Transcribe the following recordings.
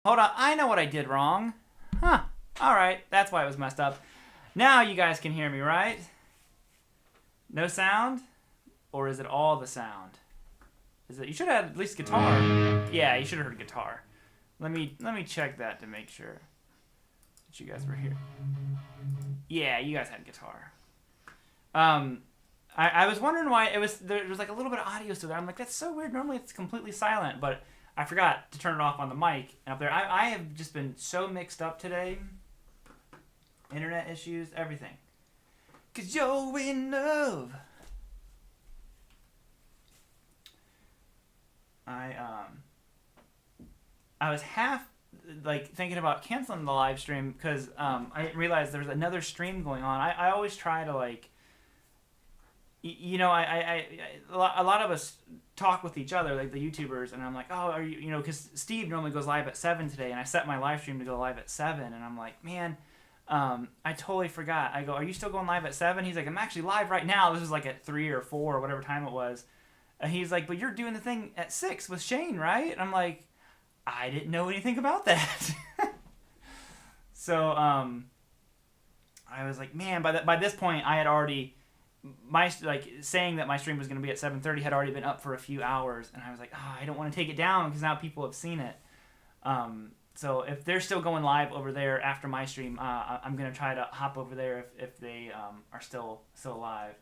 Hold on, I know what I did wrong. Huh. Alright, that's why it was messed up. Now you guys can hear me, right? No sound? Or is it all the sound? Is it? You should have had at least guitar. Yeah, you should have heard guitar. Let me check that to make sure that you guys were here. Yeah, you guys had guitar. I was wondering why there was like a little bit of audio still there. I'm like, that's so weird. Normally it's completely silent, but I forgot to turn it off on the mic. And up there, I have just been so mixed up today. Internet issues, everything. 'Cause you're in love. I was half like thinking about canceling the live stream because I realized there was another stream going on. I always try to like, you know, a lot of us talk with each other, like the YouTubers, and I'm like, oh, are you know, because Steve normally goes live at 7 today, and I set my live stream to go live at 7, and I'm like, man, I totally forgot. I go, are you still going live at 7? He's like, I'm actually live right now. This is like at 3 or 4 or whatever time it was. And he's like, but you're doing the thing at 6 with Shane, right? And I'm like, I didn't know anything about that. So I was like, man, by this point I had already saying that my stream was going to be at 7:30 had already been up for a few hours, and I was like, oh, I don't want to take it down because now people have seen it. So if they're still going live over there after my stream, I'm going to try to hop over there if they are still live.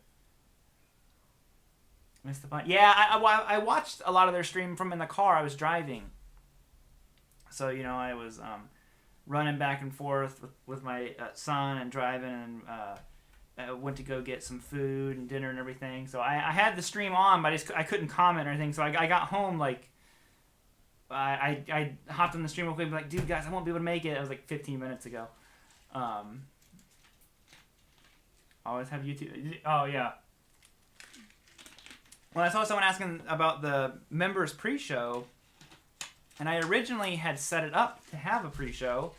Missed the punch. Yeah, I watched a lot of their stream from in the car. I was driving. So, you know, I was running back and forth with my son and driving, and went to go get some food and dinner and everything. So I had the stream on, but I couldn't comment or anything. So I got home, like, I hopped on the stream real quick and be like, dude, guys, I won't be able to make it. It was like 15 minutes ago. Always have YouTube. Oh, yeah. Well, I saw someone asking about the members pre-show, and I originally had set it up to have a pre-show,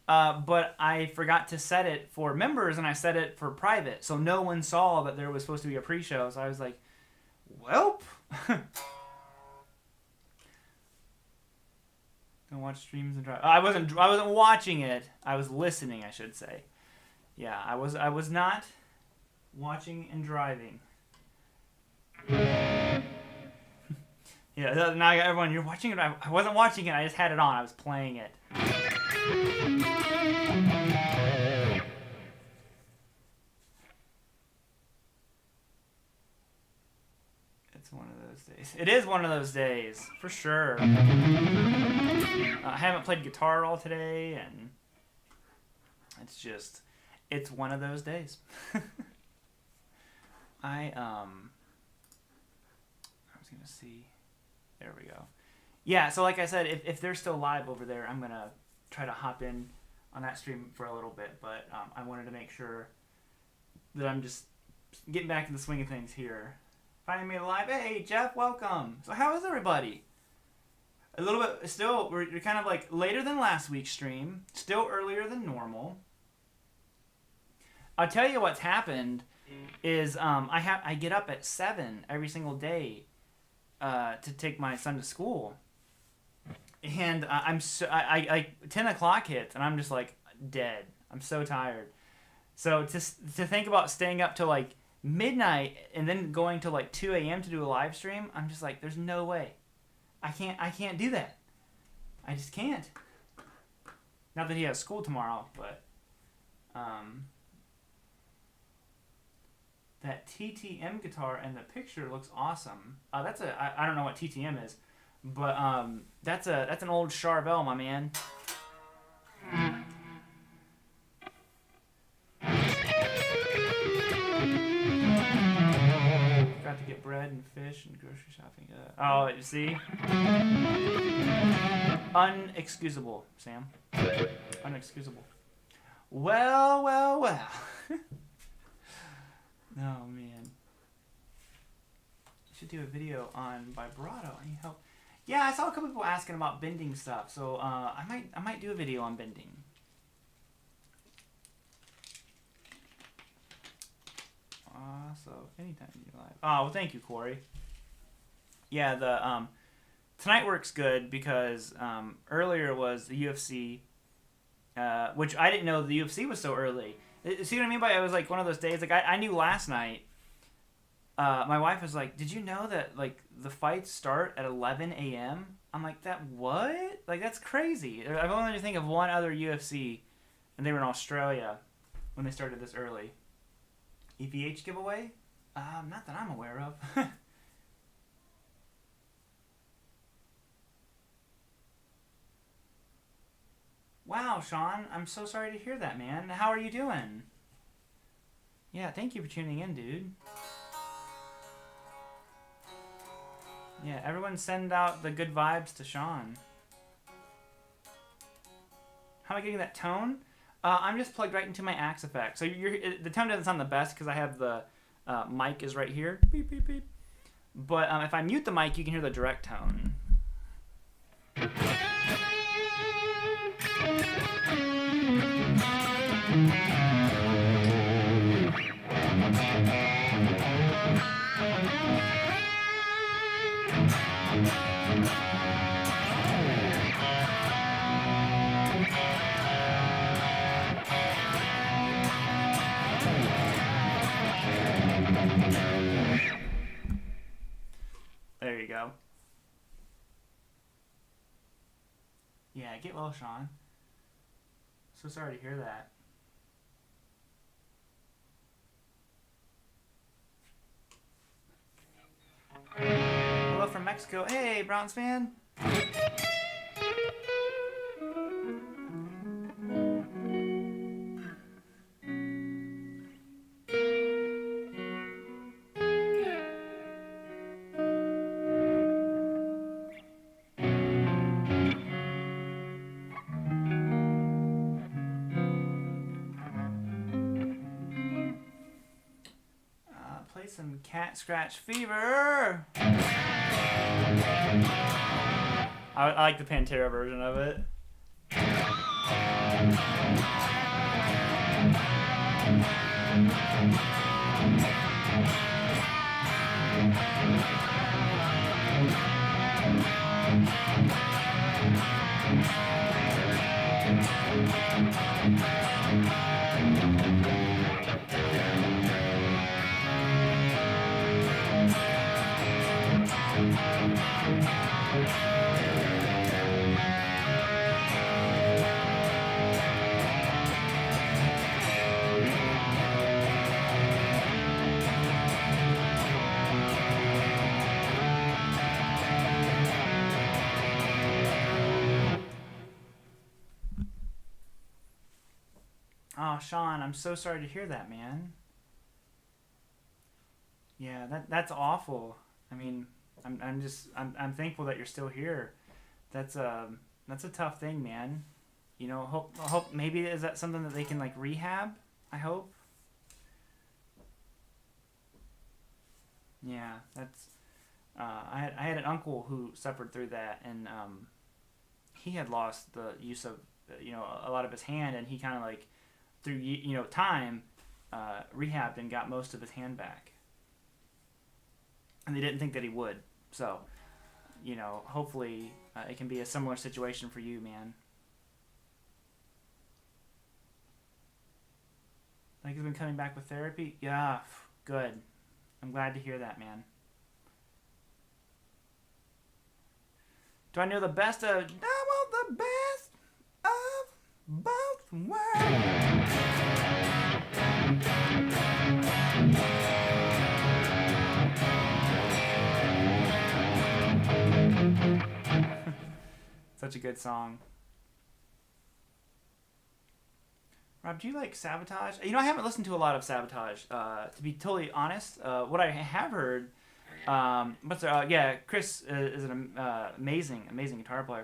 but I forgot to set it for members, and I set it for private, so no one saw that there was supposed to be a pre-show. So I was like, welp. Don't watch streams and drive. I wasn't watching it. I was listening, I should say. Yeah, I was not watching and driving. Yeah, now everyone, you're watching it. I wasn't watching it. I just had it on. I was playing it. It's one of those days. It is one of those days, for sure. I haven't played guitar all today, and it's one of those days. I was gonna see. There we go. Yeah, so like I said, if they're still live over there, I'm gonna try to hop in on that stream for a little bit. But I wanted to make sure that I'm just getting back in the swing of things here. Finding me live. Hey, Jeff, welcome. So how is everybody? A little bit still. We're kind of like later than last week's stream. Still earlier than normal. I'll tell you what's happened is I get up at 7 every single day to take my son to school, and I 10 o'clock hits and I'm just like dead. I'm so tired. So to think about staying up till like midnight and then going till like 2 a.m. to do a live stream, I'm just like, there's no way. I can't do that. I just can't. Not that he has school tomorrow, but that TTM guitar and the picture looks awesome. That's I don't know what TTM is, but that's an old Charvel, my man. Got to get bread and fish and grocery shopping. Oh, you see? Unexcusable, Sam. Unexcusable. Well, well, well. Oh, man. You should do a video on vibrato. I need help. Yeah, I saw a couple people asking about bending stuff, so I might do a video on bending. So anytime you're live. Oh, well, thank you, Corey. Yeah, the tonight works good because earlier was the UFC, which I didn't know the UFC was so early. See what I mean by it was like one of those days. Like I knew last night. My wife was like, "Did you know that like the fights start at 11 a.m.?" I'm like, "That what? Like that's crazy." I've only to think of one other UFC, and they were in Australia when they started this early. EVH giveaway? Not that I'm aware of. Wow, Sean, I'm so sorry to hear that, man. How are you doing? Yeah, thank you for tuning in, dude. Yeah, everyone send out the good vibes to Sean. How am I getting that tone? I'm just plugged right into my Axe effect. So the tone doesn't sound the best because I have the mic is right here. Beep, beep, beep. But if I mute the mic, you can hear the direct tone. There you go. Yeah, get well, Sean. So sorry to hear that. Hello from Mexico. Hey, Browns fan. Play some Cat Scratch Fever. I like the Pantera version of it. Oh, Sean, I'm so sorry to hear that, man. Yeah, that's awful. I mean, I'm thankful that you're still here. That's a tough thing, man. You know, hope maybe is that something that they can like rehab? I hope. Yeah, that's. I had an uncle who suffered through that, and he had lost the use of a lot of his hand, and he kind of like through time rehabbed and got most of his hand back. And they didn't think that he would. So, hopefully it can be a similar situation for you, man. Like he's been coming back with therapy? Yeah, good. I'm glad to hear that, man. Do I know the best of... well, the best of both worlds. Such a good song. Rob, do you like Sabotage? You know, I haven't listened to a lot of Sabotage. To be totally honest, what I have heard, Chris is an amazing guitar player.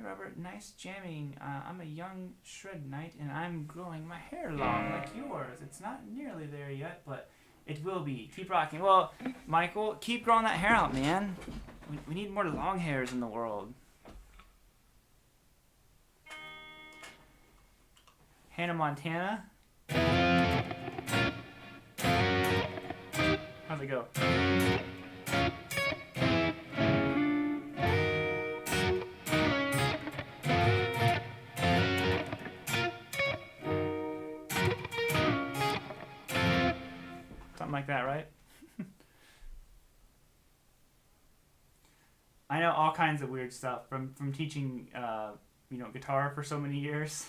Robert, nice jamming. I'm a young shred knight and I'm growing my hair long like yours. It's not nearly there yet, but it will be. Keep rocking. Well, Michael, keep growing that hair out, man. We need more long hairs in the world. Hannah Montana. How's it go? Like that, right? I know all kinds of weird stuff from teaching guitar for so many years.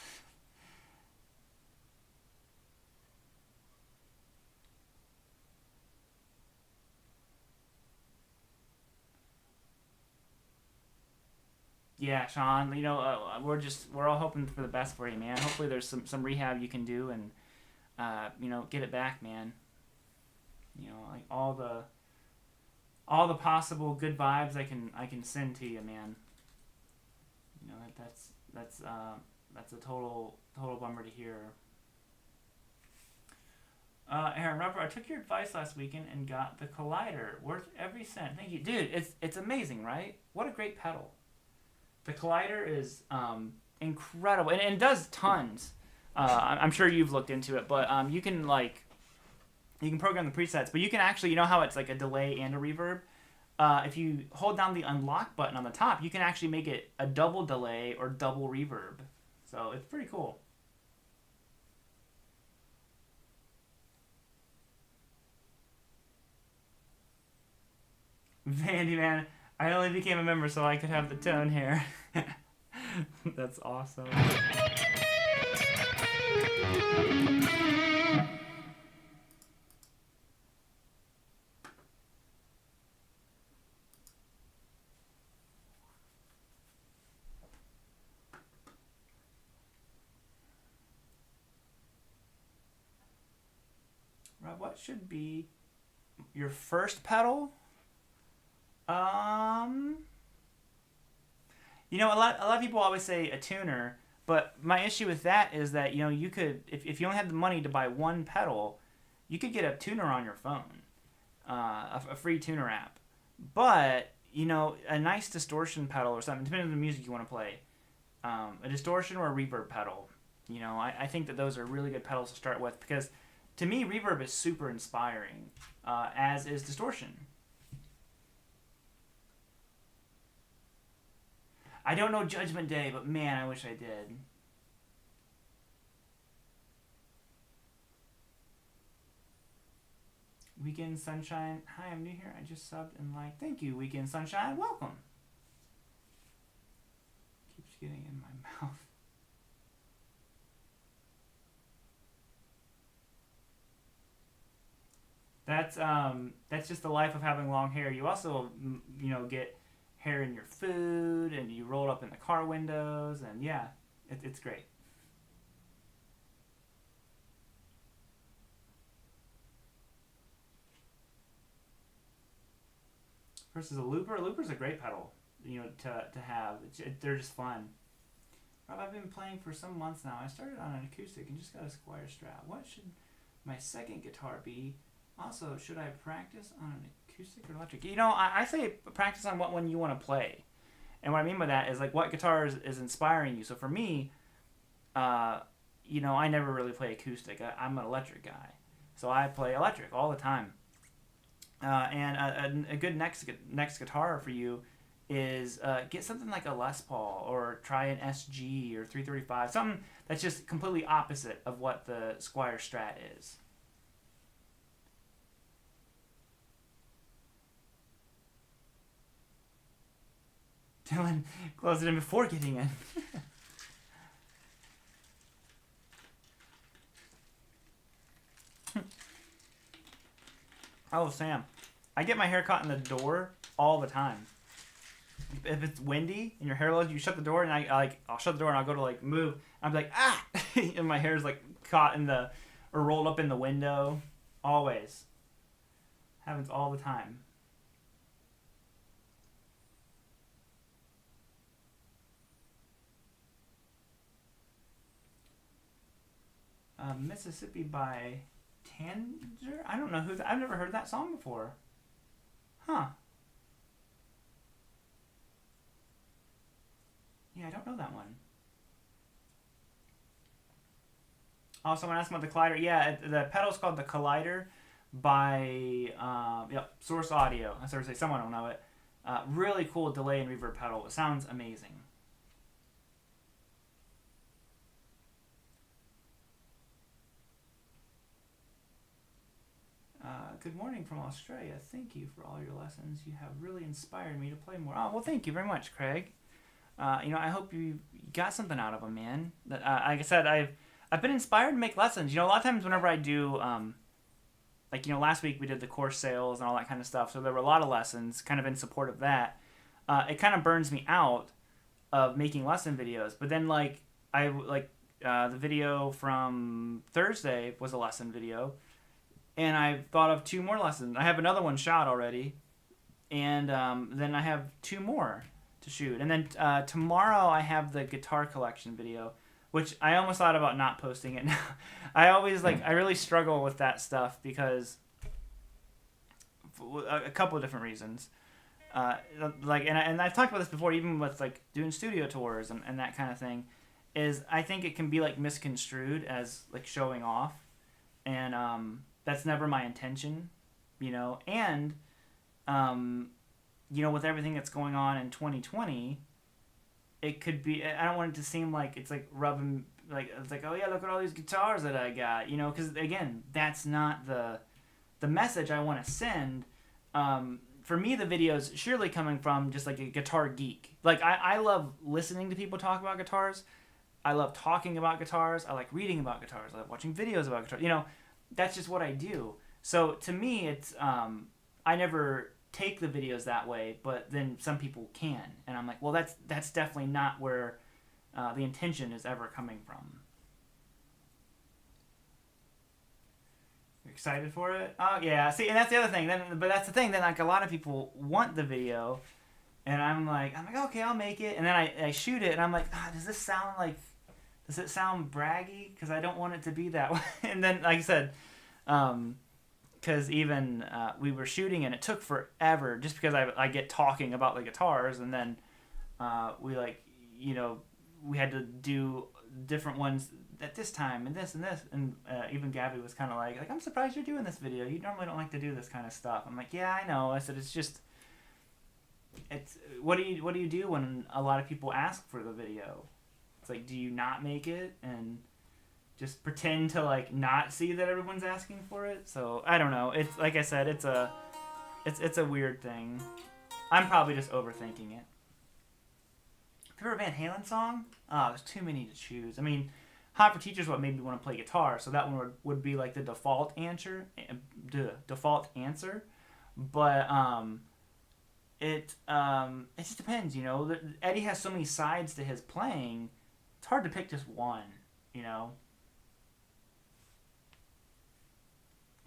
Yeah, Sean, we're all hoping for the best for you, man. Hopefully there's some rehab you can do and get it back, man. Like all the possible good vibes I can send to you, man. That's a total bummer to hear. Aaron Rubber, I took your advice last weekend and got the Collider, worth every cent. Thank you, dude. It's amazing, right? What a great pedal. The Collider is incredible, and it does tons. I'm sure you've looked into it, but you can program the presets, but you can actually, you know how it's like a delay and a reverb? If you hold down the unlock button on the top, you can actually make it a double delay or double reverb. So it's pretty cool. Vandy, man, I only became a member so I could have the tone here. That's awesome. Rob, what should be your first pedal? A lot of people always say a tuner, but my issue with that is that you could, if you only have the money to buy one pedal, you could get a tuner on your phone, a free tuner app. But a nice distortion pedal or something, depending on the music you want to play, a distortion or a reverb pedal. I think that those are really good pedals to start with because to me reverb is super inspiring, as is distortion. I don't know Judgment Day, but man, I wish I did. Weekend Sunshine. Hi, I'm new here. I just subbed and liked. Thank you, Weekend Sunshine. Welcome. Keeps getting in my mouth. That's just the life of having long hair. You also, get hair in your food, and you roll it up in the car windows, and yeah, it's great. Versus a looper. A looper's a great pedal, to have. They're just fun. Rob, I've been playing for some months now. I started on an acoustic and just got a Squire Strat. What should my second guitar be? Also, should I practice on an acoustic or electric? I say practice on what one you want to play. And what I mean by that is like what guitar is inspiring you. So for me, I never really play acoustic. I'm an electric guy. So I play electric all the time. And a good next guitar for you is get something like a Les Paul or try an SG or 335, something that's just completely opposite of what the Squier Strat is. Dylan closed it in before getting in. Oh, Sam, I get my hair caught in the door all the time. If it's windy and your hair lows, you shut the door, and I'll shut the door and I'll go to like move. I'm like ah, and my hair's like caught in the or rolled up in the window. Always happens all the time. Mississippi by Tanger. I don't know who. I've never heard that song before. Huh. Yeah, I don't know that one. Oh, someone asked about the Collider. Yeah, the pedal's called the Collider by Source Audio. I sort of say someone will know it. Really cool delay and reverb pedal. It sounds amazing. Good morning from Australia. Thank you for all your lessons. You have really inspired me to play more. Oh, well, thank you very much, Craig. I hope you got something out of them, man. That, like I said, I've been inspired to make lessons. A lot of times whenever I do, last week we did the course sales and all that kind of stuff. So there were a lot of lessons kind of in support of that. It kind of burns me out of making lesson videos. But then the video from Thursday was a lesson video. And I've thought of 2 more lessons. I have another one shot already. And then I have 2 more to shoot. And then tomorrow I have the guitar collection video, which I almost thought about not posting it now. I really struggle with that stuff because a couple of different reasons. And I've talked about this before, even with like doing studio tours and that kind of thing, is I think it can be like misconstrued as like showing off. And that's never my intention, and with everything that's going on in 2020, it could be, I don't want it to seem like it's like rubbing, like, it's like, oh yeah, look at all these guitars that I got, because again, that's not the message I want to send. For me, the video's surely coming from just like a guitar geek. Like, I love listening to people talk about guitars. I love talking about guitars. I like reading about guitars. I love watching videos about guitars. That's just what I do. So to me, it's I never take the videos that way, but then some people can, and I'm like, well, that's definitely not where the intention is ever coming from. You're excited for it? Oh yeah. See, and that's the other thing. But that's the thing. Then like a lot of people want the video, and I'm like, okay, I'll make it, and then I shoot it, and I'm like, does it sound braggy? Because I don't want it to be that way. And then, like I said, because even we were shooting and it took forever just because I get talking about the guitars, and then we had to do different ones at this time and this, and even Gabby was kind of like, I'm surprised you're doing this video. You normally don't like to do this kind of stuff. I'm like, yeah, I know. I said, it's what do you do when a lot of people ask for the video? It's like, do you not make it and just pretend to like not see that everyone's asking for it? So I don't know. It's like I said, it's a weird thing. I'm probably just overthinking it. Favorite Van Halen song? Oh, there's too many to choose. I mean, Hot for Teacher's what made me want to play guitar, so that one would be like the default answer. But it just depends, Eddie has so many sides to his playing. It's hard to pick just one,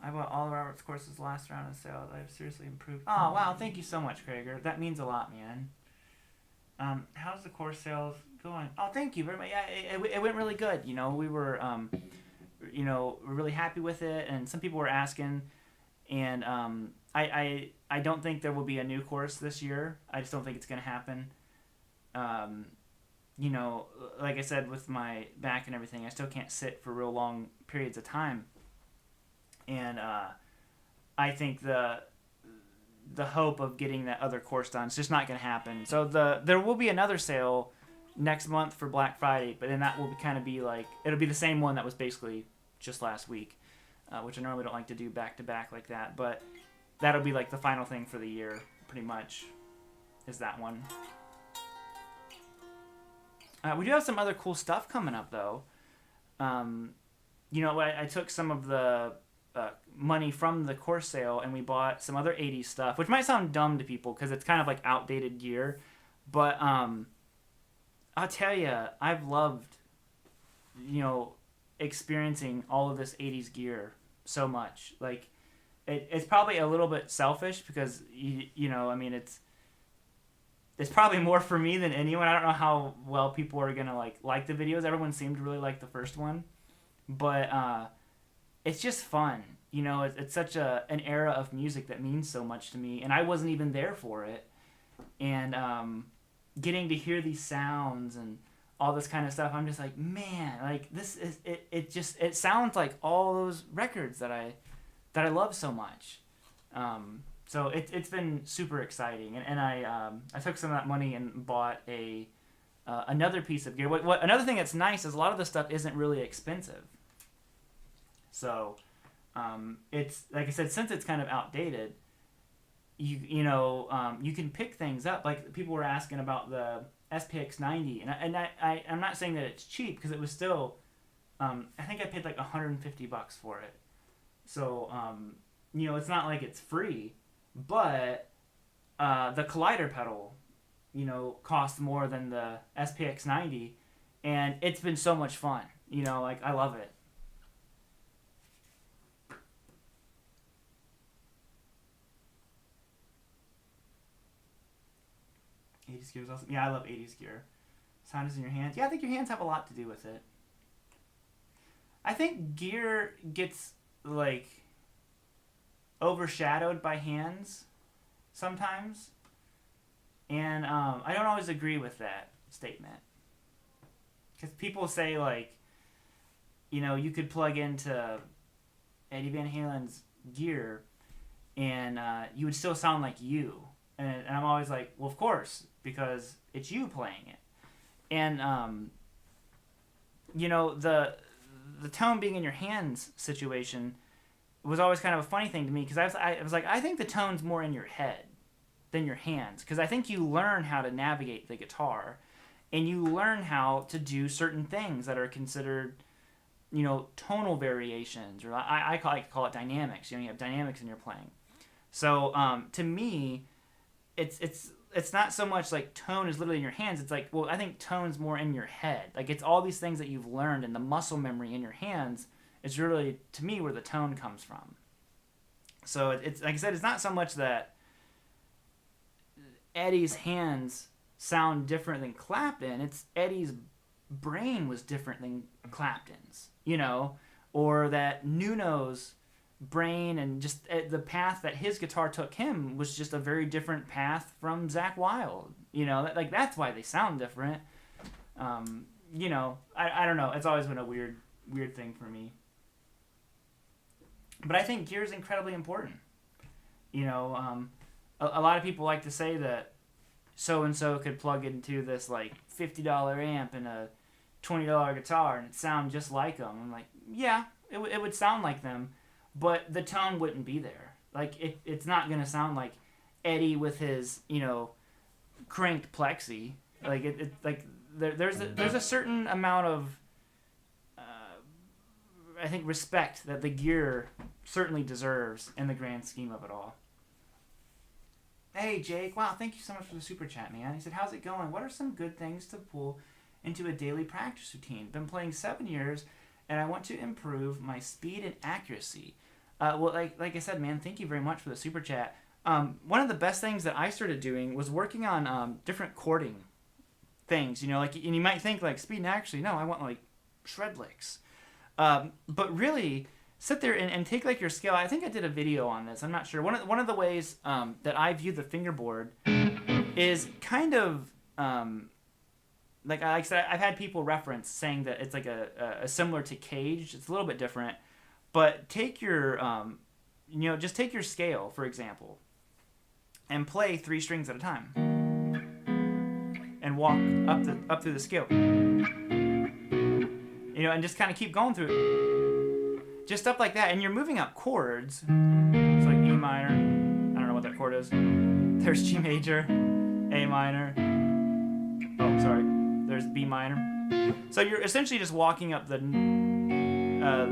I bought all of Robert's courses last round of sales. I've seriously improved. Oh, wow. Thank you so much, Krager. That means a lot, man. How's the course sales going? Oh, thank you very much. Yeah, it went really good. We were, we're really happy with it. And some people were asking. And I don't think there will be a new course this year. I just don't think it's going to happen. Like I said, with my back and everything, I still can't sit for real long periods of time. And I think the the hope of getting that other course done. It's just not going to happen. So there will be another sale next month for Black Friday, but then that will kind of be like, it'll be the same one that was basically just last week, which I normally don't like to do back to back like that, but that'll be like the final thing for the year, pretty much, is that one. We do have some other cool stuff coming up, though. You know, I took some of the money from the course sale and we bought some other 80s stuff, which might sound dumb to people because it's kind of like outdated gear, but I'll tell you, I've loved, you know, experiencing all of this 80s gear so much. Like, it's probably a little bit selfish because, you know, I mean, it's probably more for me than anyone. I don't know how well people are going to like the videos. Everyone seemed to really like the first one. But it's just fun. You know, it's such an era of music that means so much to me. And I wasn't even there for it. And getting to hear these sounds and all this kind of stuff, I'm just like, man, like this is it sounds like all those records that I love so much. So it's been super exciting, and I took some of that money and bought another piece of gear. What another thing that's nice is a lot of this stuff isn't really expensive. So it's like I said, since it's kind of outdated, you know you can pick things up. Like people were asking about the SPX 90, and I'm not saying that it's cheap because it was still I think I paid like $150 for it. So you know, it's not like it's free. But the collider pedal, you know, costs more than the SPX 90, and it's been so much fun. You know, like, I love it. '80s gear is awesome. Yeah, I love '80s gear. Sound is in your hands. Yeah, I think your hands have a lot to do with it. I think gear gets, like, overshadowed by hands sometimes, and I don't always agree with that statement, because people say, like, you know, you could plug into Eddie Van Halen's gear and you would still sound like you, and I'm always like, well, of course, because it's you playing it. And you know, the tone being in your hands situation was always kind of a funny thing to me, because I was like, I think the tone's more in your head than your hands, because I think you learn how to navigate the guitar, and you learn how to do certain things that are considered, you know, tonal variations, or I like to call it dynamics. You know, you have dynamics in your playing. So to me, it's not so much like tone is literally in your hands. It's like, well, I think tone's more in your head. Like, it's all these things that you've learned, and the muscle memory in your hands is really, to me, where the tone comes from. So it's like I said, it's not so much that Eddie's hands sound different than Clapton. It's Eddie's brain was different than Clapton's, you know, or that Nuno's brain and just the path that his guitar took him was just a very different path from Zakk Wylde. You know, like, that's why they sound different. You know, I don't know. It's always been a weird thing for me. But I think gear is incredibly important. You know, a lot of people like to say that so-and-so could plug into this, like, $50 amp and a $20 guitar and it sound just like them. I'm like, yeah, it would sound like them, but the tone wouldn't be there. Like, it's not going to sound like Eddie with his, you know, cranked plexi. Like, there's a certain amount of, I think, respect that the gear certainly deserves in the grand scheme of it all. Hey, Jake. Wow, thank you so much for the super chat, man. He said, how's it going? What are some good things to pull into a daily practice routine? Been playing 7 years, and I want to improve my speed and accuracy. Well, like I said, man, thank you very much for the super chat. One of the best things that I started doing was working on different chording things. You know, like, and you might think, like, speed and accuracy. No, I want, like, shred licks. But really, sit there and take, like, your scale. I think I did a video on this. I'm not sure. One of the ways that I view the fingerboard is kind of like I said, I've had people reference saying that it's like a similar to caged. It's a little bit different, but take your you know, just take your scale, for example, and play 3 strings at a time and walk up through the scale. And just kind of keep going through it. Just stuff like that. And you're moving up chords. It's like E minor. I don't know what that chord is. There's G major, A minor. Oh, sorry. There's B minor. So you're essentially just walking up the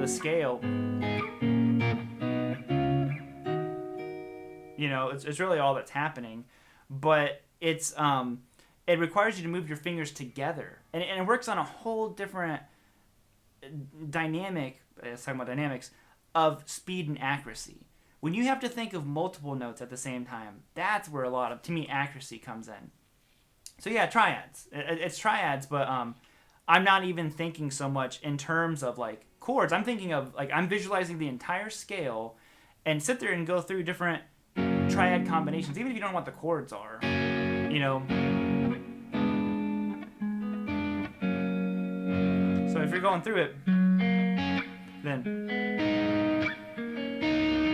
scale. It's really all that's happening, but it requires you to move your fingers together, and it works on a whole different dynamic. Talking about dynamics of speed and accuracy. When you have to think of multiple notes at the same time, that's where a lot of, to me, accuracy comes in. So yeah, triads. It's triads, but I'm not even thinking so much in terms of like chords. I'm thinking of like I'm visualizing the entire scale and sit there and go through different triad combinations, even if you don't know what the chords are. So if you're going through it, then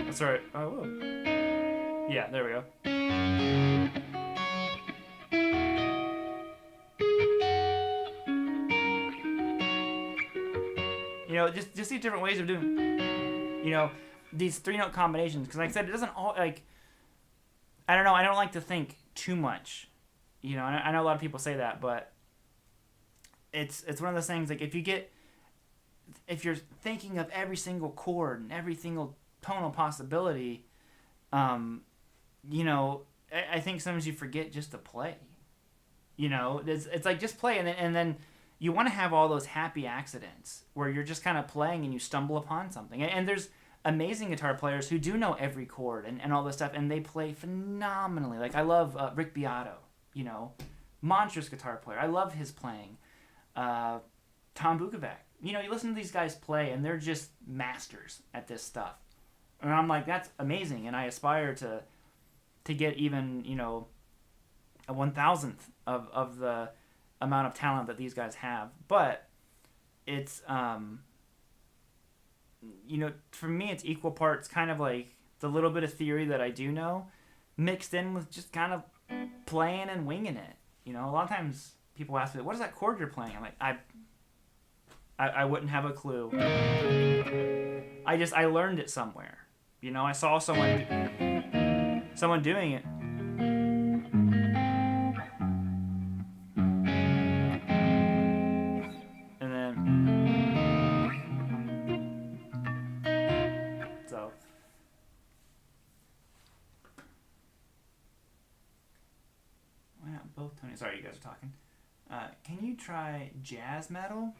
that's all right. Oh, whoa. Yeah, there we go. Just these different ways of doing, these 3-note combinations. Because like I said, it doesn't all, like, I don't know, I don't like to think too much. I know a lot of people say that, but it's one of those things, like, if you're thinking of every single chord and every single tonal possibility, I think sometimes you forget just to play. It's like just play, and then you want to have all those happy accidents where you're just kind of playing and you stumble upon something. And there's amazing guitar players who do know every chord and all this stuff, and they play phenomenally. Like, I love Rick Beato, monstrous guitar player. I love his playing. Tom Bukovac. You listen to these guys play, and they're just masters at this stuff. And I'm like, that's amazing, and I aspire to get even, a 1,000th of the amount of talent that these guys have. But it's for me, it's equal parts kind of like the little bit of theory that I do know mixed in with just kind of playing and winging it. A lot of times people ask me, what is that chord you're playing? I'm like, I wouldn't have a clue. I learned it somewhere. I saw someone doing it. Sorry, you guys are talking. Can you try jazz metal?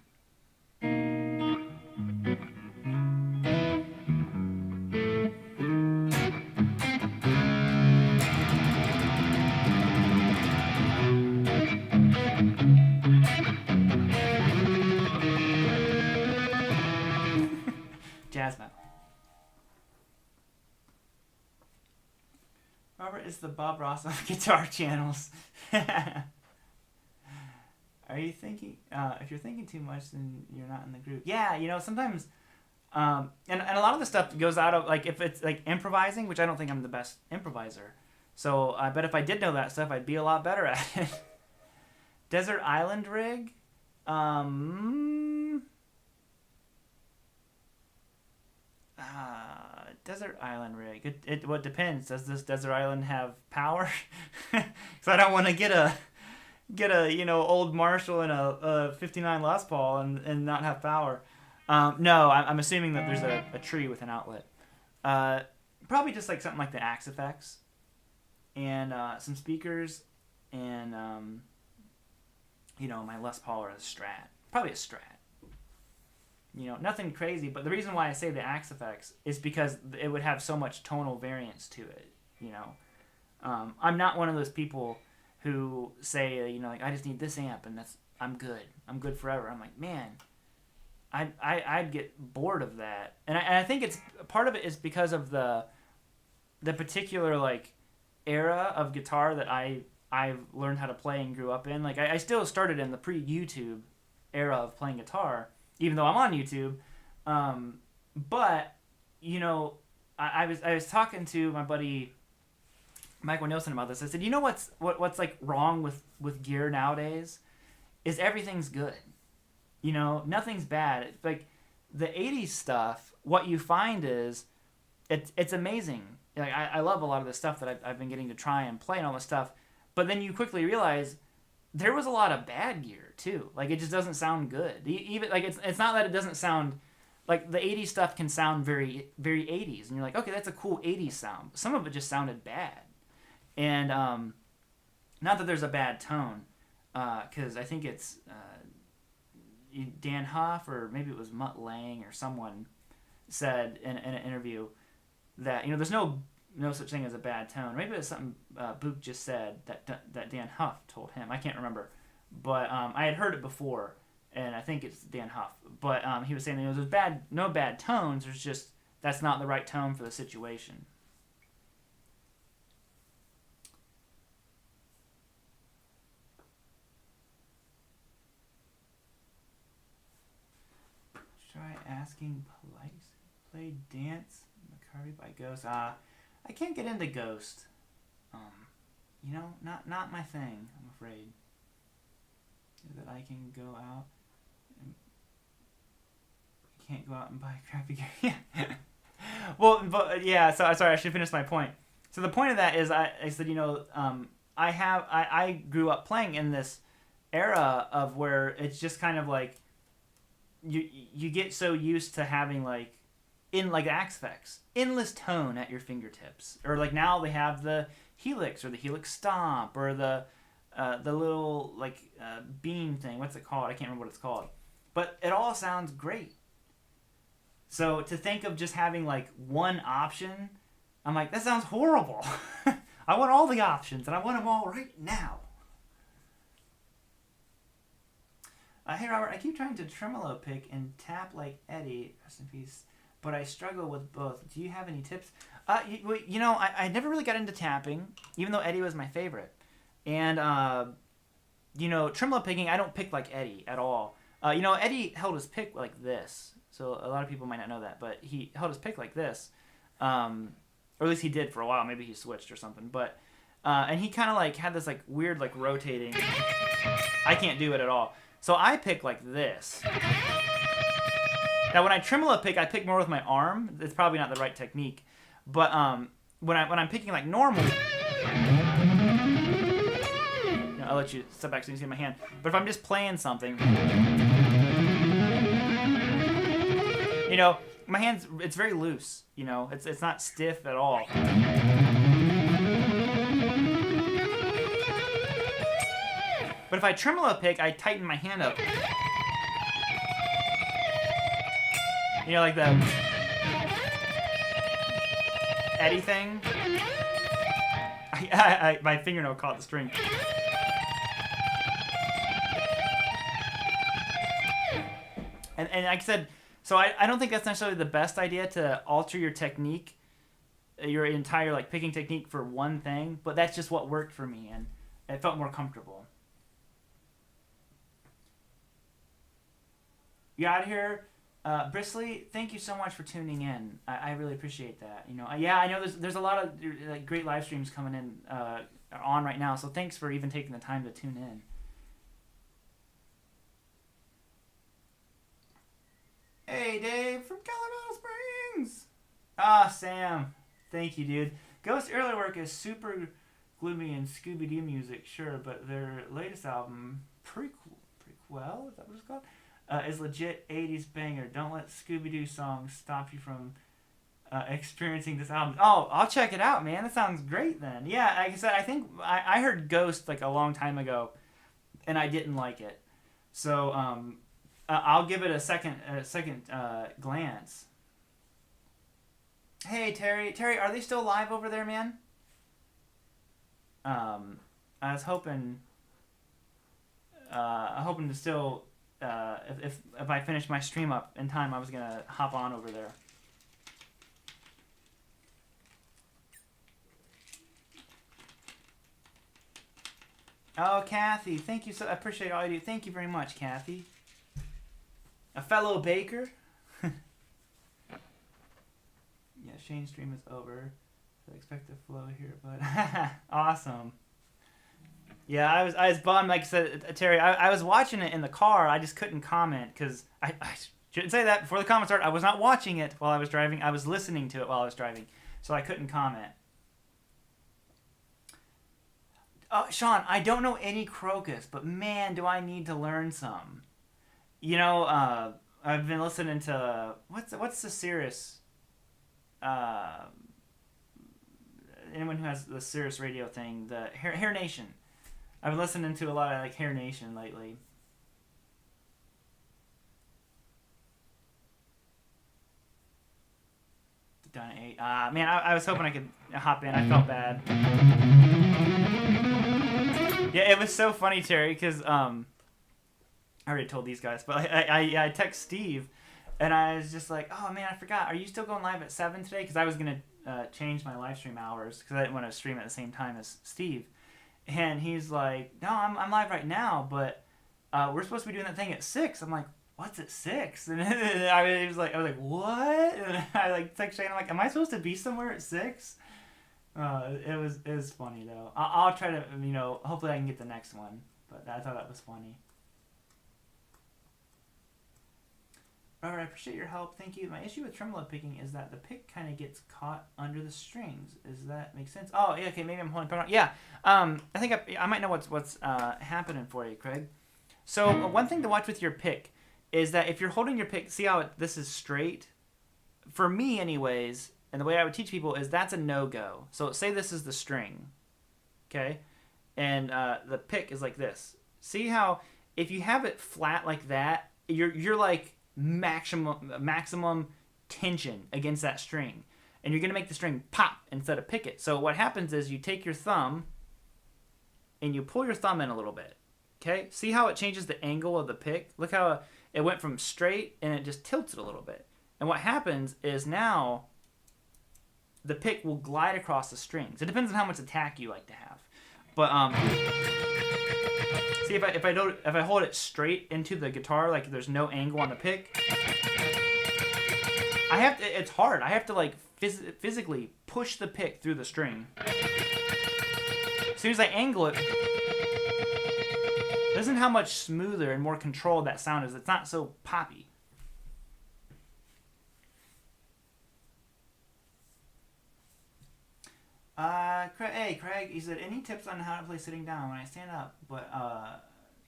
Jazz metal. Robert is the Bob Ross of guitar channels. Are you thinking? If you're thinking too much, then you're not in the group. Yeah, sometimes, and a lot of the stuff goes out of, like, if it's like improvising, which I don't think I'm the best improviser. So I bet if I did know that stuff, I'd be a lot better at it. Desert Island Rig. Desert Island Rig. It what depends. Does this desert island have power? Because I don't want to get a old Marshall and a 59 Les Paul and not have power. No, I'm assuming that there's a tree with an outlet. Probably just like something like the Axe Effects and some speakers and my Les Paul or a Strat. Probably a Strat. Nothing crazy, but the reason why I say the Axe Effects is because it would have so much tonal variance to it. I'm not one of those people who say, like, I just need this amp and I'm good forever. I'm like, man, I'd get bored of that, and I think it's part of it is because of the particular like era of guitar that I've learned how to play and grew up in. Like I still started in the pre-YouTube era of playing guitar, even though I'm on YouTube. But I was talking to my buddy Michael Nielsen about this. I said, you know what's like wrong with gear nowadays is everything's good. You know, nothing's bad. It's like the 80s stuff, what you find is it's amazing. Like I love a lot of the stuff that I've been getting to try and play and all this stuff. But then you quickly realize there was a lot of bad gear too. Like it just doesn't sound good. Even like it's not that it doesn't sound like the 80s stuff can sound very very 80s and you're like, okay, that's a cool 80s sound. But some of it just sounded bad. And not that there's a bad tone, because I think it's Dan Huff or maybe it was Mutt Lange or someone said in an interview that, you know, there's no such thing as a bad tone. Maybe it was something Book just said that Dan Huff told him. I can't remember, but I had heard it before, and I think it's Dan Huff. But he was saying that, you know, there's no bad tones. There's just that's not the right tone for the situation. Try asking play Dance McCarvey by Ghost. I can't get into Ghost. You know, not my thing, I'm afraid. That I can go out and can't go out and buy crappy gear. Yeah. Well, but yeah, so sorry, I should finish my point. So the point of that is I said, you know, I grew up playing in this era of where it's just kind of like you get so used to having like Axe Effects, endless tone at your fingertips, or like now they have the Helix or the Helix Stomp or the little like beam thing. What's it called? I can't remember what it's called, but it all sounds great. So to think of just having like one option, I'm like, that sounds horrible. I want all the options and I want them all right now. Hey Robert, I keep trying to tremolo pick and tap like Eddie, rest in peace, but I struggle with both. Do you have any tips? You know, I never really got into tapping, even though Eddie was my favorite. And, you know, tremolo picking, I don't pick like Eddie at all. You know, Eddie held his pick like this, so a lot of people might not know that, but he held his pick like this. Or at least he did for a while. Maybe he switched or something. But and he kind of like had this like weird like rotating. I can't do it at all. So I pick like this. Now when I tremolo pick, I pick more with my arm. It's probably not the right technique. But when I'm picking like normal, you know, I'll let you step back so you can see my hand. But if I'm just playing something, you know, my hands, it's very loose. You know, it's not stiff at all. But if I tremolo pick, I tighten my hand up. You know, like the Eddie thing. My fingernail caught the string. And like I said, so I don't think that's necessarily the best idea to alter your technique, your entire like picking technique for one thing, but that's just what worked for me, and it felt more comfortable. You out of here, Brisley. Thank you so much for tuning in. I really appreciate that. You know, yeah, I know there's a lot of like great live streams coming in on right now. So thanks for even taking the time to tune in. Hey, Dave from Colorado Springs. Sam. Thank you, dude. Ghost early work is super gloomy and Scooby-Doo music, sure, but their latest album, Prequel, is that what it's called? Is legit 80s banger. Don't let Scooby-Doo songs stop you from experiencing this album. Oh, I'll check it out, man. That sounds great then. Yeah, like I said, I think I heard Ghost like a long time ago, and I didn't like it. So I'll give it a second glance. Hey, Terry, are they still live over there, man? I was hoping to still. If I finish my stream up in time, I was gonna hop on over there. Oh, Kathy, thank you. I appreciate all you do. Thank you very much, Kathy. A fellow baker. Yeah, Shane's stream is over. I expect a flow here, but awesome. Yeah, I was bummed. Like I said, Terry, I was watching it in the car. I just couldn't comment because I shouldn't say that before the comments started. I was not watching it while I was driving. I was listening to it while I was driving, so I couldn't comment. Sean, I don't know any crocus, but man, do I need to learn some. You know, I've been listening to what's the Sirius. Anyone who has the Sirius radio thing, the Hair Nation. I've been listening to a lot of like Hair Nation lately. Done at 8. Man, I was hoping I could hop in. I felt bad. Yeah, it was so funny, Terry, because I already told these guys, but I text Steve, and I was just like, oh man, I forgot. Are you still going live at 7 today? Because I was gonna change my live stream hours because I didn't want to stream at the same time as Steve. And he's like, no, I'm live right now, but we're supposed to be doing that thing at 6. I'm like, what's at 6? And I was like, what? And I like text Shane, I'm like, am I supposed to be somewhere at 6? It was funny though. I'll try to, hopefully I can get the next one, but I thought that was funny. Robert, I appreciate your help. Thank you. My issue with tremolo picking is that the pick kind of gets caught under the strings. Does that make sense? Oh, yeah, okay, maybe I'm holding it. Yeah, I think I might know what's happening for you, Craig. So one thing to watch with your pick is that if you're holding your pick, see how this is straight? For me, anyways, and the way I would teach people is that's a no-go. So say this is the string, okay? And the pick is like this. See how if you have it flat like that, you're like maximum tension against that string, and you're gonna make the string pop instead of pick it. So what happens is you take your thumb and you pull your thumb in a little bit. Okay, see how it changes the angle of the pick? Look how it went from straight and it just tilts it a little bit. And what happens is now the pick will glide across the strings. It depends on how much attack you like to have, but see if I hold it straight into the guitar, like there's no angle on the pick, it's hard. I have to like physically push the pick through the string. As soon as I angle it, listen how much smoother and more controlled that sound is. It's not so poppy. Hey, Craig, he said, any tips on how to play sitting down when I stand up, but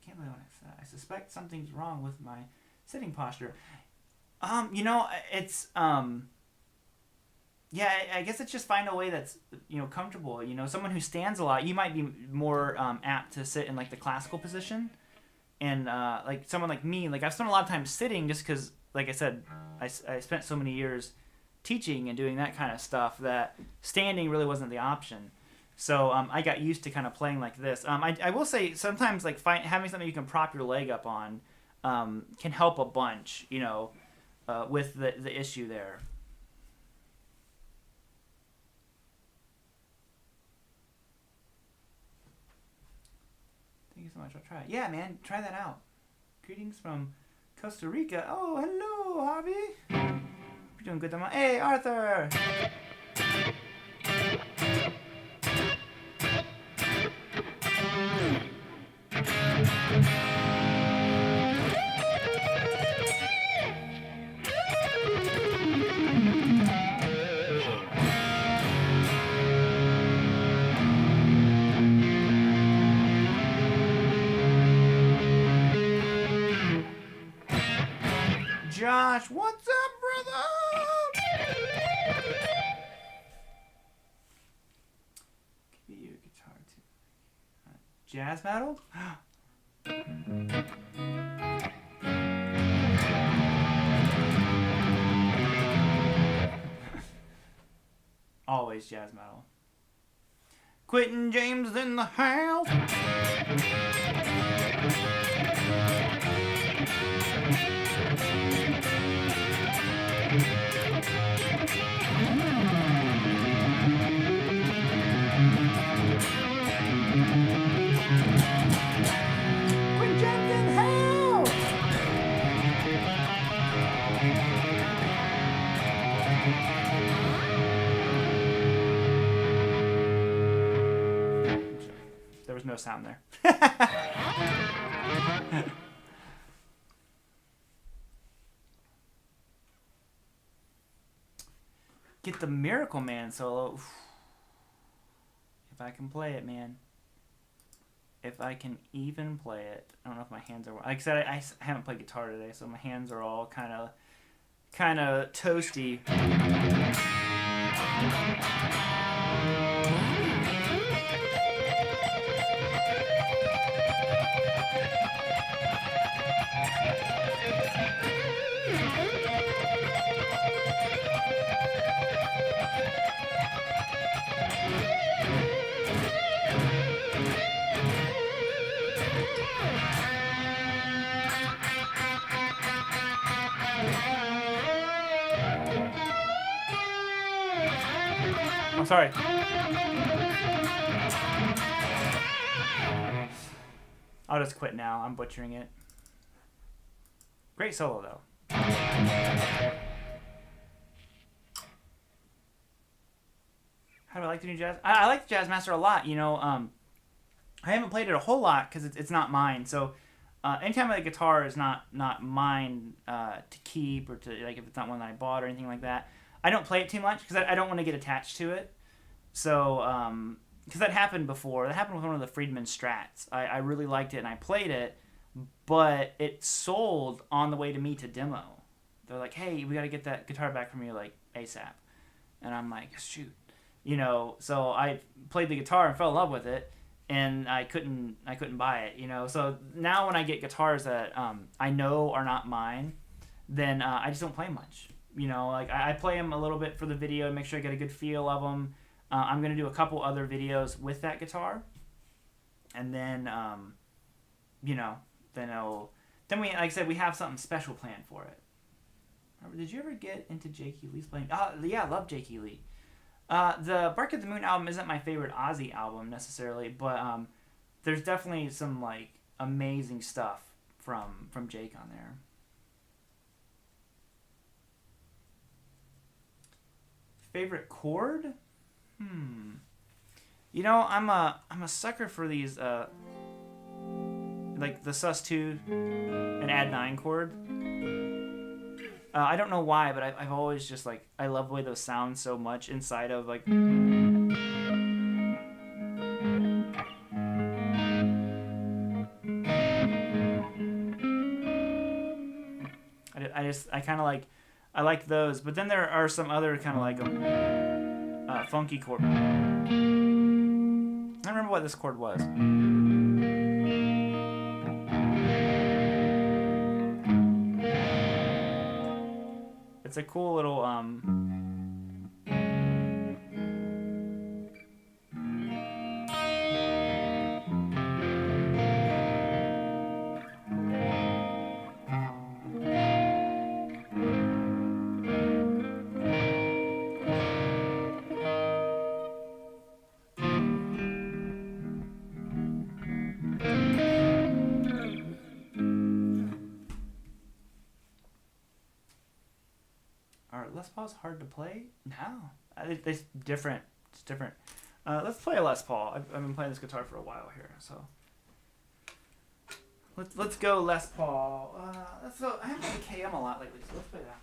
can't believe what I said. I suspect something's wrong with my sitting posture. It's yeah, I guess it's just find a way that's comfortable. Someone who stands a lot, you might be more apt to sit in like the classical position, and like someone like me, like I've spent a lot of time sitting just because, like I said, I spent so many years teaching and doing that kind of stuff that standing really wasn't the option. So I got used to kind of playing like this. I will say sometimes like having something you can prop your leg up on can help a bunch, with the issue there. Thank you so much. I'll try it. Yeah, man, try that out. Greetings from Costa Rica. Oh, hello, Harvey. You're doing good, Dama. Hey, Arthur. Josh, what's up, brother? Give you a guitar too. Jazz metal? Always jazz metal. Quentin James in the house. was no sound there. Get the Miracle Man solo. If I can play it, man. If I can even play it. I don't know if my hands are... Like I said, I haven't played guitar today, so my hands are all kind of toasty. I'm sorry. I'll just quit now. I'm butchering it. Great solo, though. How do I like the new Jazz? I like the Jazz Master a lot. You know, I haven't played it a whole lot because it's not mine. So anytime the guitar is not mine to keep, or to, like, if it's not one that I bought or anything like that, I don't play it too much because I don't want to get attached to it. So, because that happened before. That happened with one of the Friedman Strats. I really liked it and I played it, but it sold on the way to me to demo. They're like, hey, we got to get that guitar back from you, like, ASAP. And I'm like, shoot. You know, so I played the guitar and fell in love with it, and I couldn't buy it, you know. So now when I get guitars that I know are not mine, then I just don't play much. You know, like I play them a little bit for the video to make sure I get a good feel of them. I'm going to do a couple other videos with that guitar. And then, you know, then we, like I said, we have something special planned for it. Did you ever get into Jake E. Lee's playing? Yeah, I love Jake E. Lee. The Bark at the Moon album isn't my favorite Ozzy album necessarily, but there's definitely some, like, amazing stuff from Jake on there. Favorite chord? You know, I'm a sucker for these like the sus2 and add9 chord. I don't know why, but I've always just, like, I love the way those sound so much inside of, like, I kind of like, I like those, but then there are some other kind of like funky chord. I don't remember what this chord was. It's a cool little Les Paul's hard to play? No. It's different. It's different. Let's play a Les Paul. I've been playing this guitar for a while here, so let's go Les Paul. I haven't played KM a lot lately, so let's play that.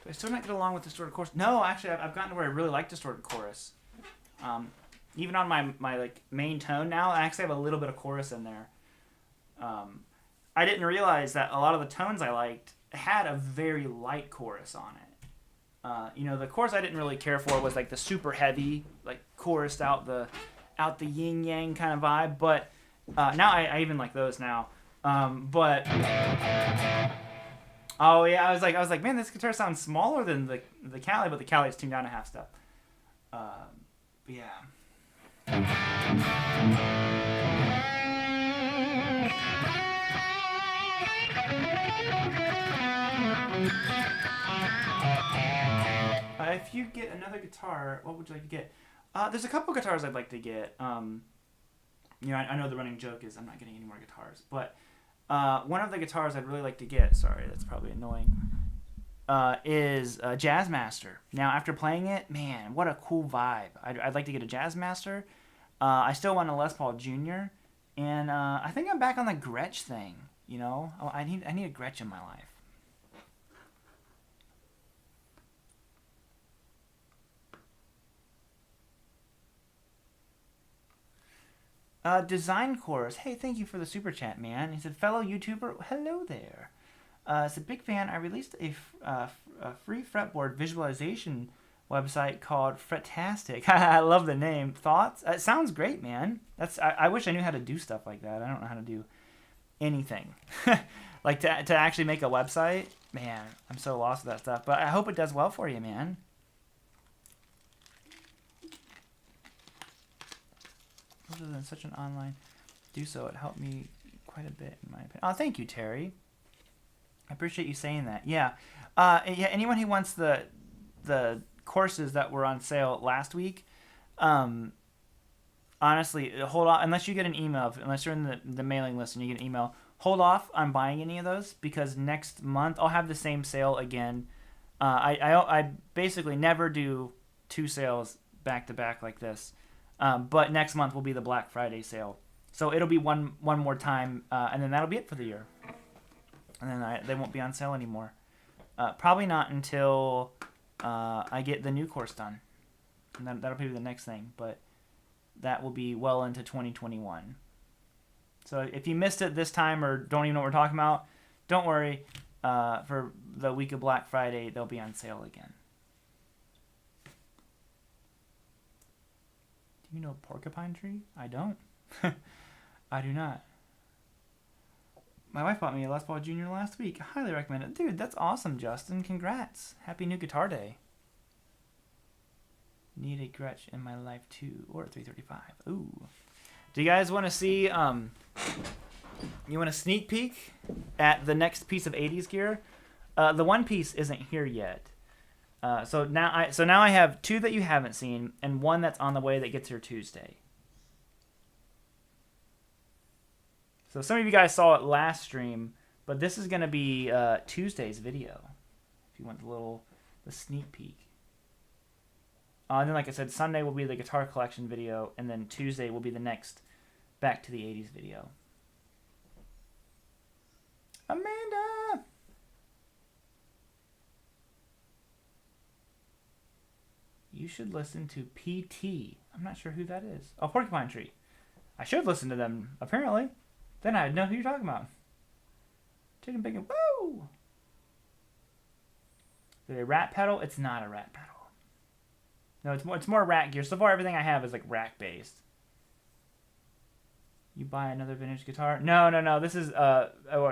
Do I still not get along with distorted chorus? No, actually, I've gotten to where I really like distorted chorus. Even on my like main tone now, I actually have a little bit of chorus in there. I didn't realize that a lot of the tones I liked had a very light chorus on it. You know, the chorus I didn't really care for was like the super heavy, like chorused out the yin yang kind of vibe. But now I even like those now. But oh yeah, I was like, man, this guitar sounds smaller than the Cali, but the Cali is tuned down a half step. Yeah. If you get another guitar, what would you like to get? There's a couple guitars I'd like to get. I know the running joke is I'm not getting any more guitars, but one of the guitars I'd really like to get, sorry, that's probably annoying, is a Jazzmaster. Now, after playing it, man, what a cool vibe. I'd like to get a Jazzmaster. I still want a Les Paul Jr., and I think I'm back on the Gretsch thing, I need a Gretsch in my life. Design Course. Hey, thank you for the super chat, man. He said, fellow YouTuber, hello there. It's a big fan. I released a free fretboard visualization website called Fretastic. I love the name. Thoughts? It sounds great, man. I wish I knew how to do stuff like that. I don't know how to do anything. Like to actually make a website, man, I'm so lost with that stuff. But I hope it does well for you, man. Other than such an online do so, it helped me quite a bit in my opinion. Oh, thank you, Terry. I appreciate you saying that. Yeah. Anyone who wants the courses that were on sale last week, honestly, hold on. Unless you get an email, unless you're in the mailing list and you get an email, hold off on buying any of those because next month I'll have the same sale again. I basically never do 2 sales back to back like this. But next month will be the Black Friday sale. So it'll be one more time, and then that'll be it for the year. And then they won't be on sale anymore. Probably not until I get the new course done. And that'll be the next thing. But that will be well into 2021. So if you missed it this time or don't even know what we're talking about, don't worry. For the week of Black Friday, they'll be on sale again. You know Porcupine Tree? I don't. I do not. My wife bought me a Les Paul Jr. last week. I highly recommend it. Dude, that's awesome, Justin. Congrats. Happy new guitar day. Need a Gretsch in my life too. Or 335. Ooh. Do you guys want to see, you want a sneak peek at the next piece of 80s gear? The one piece isn't here yet. So now I have 2 that you haven't seen and 1 that's on the way that gets here Tuesday. So some of you guys saw it last stream, but this is going to be Tuesday's video. If you want the sneak peek. And then like I said, Sunday will be the guitar collection video, and then Tuesday will be the next Back to the 80s video. Amanda! You should listen to PT. I'm not sure who that is. Oh, Porcupine Tree. I should listen to them, apparently. Then I'd know who you're talking about. Chicken bacon. Woo! Is it a rat pedal? It's not a rat pedal. No, it's more rack gear. So far, everything I have is like rack based. You buy another vintage guitar? No. This is I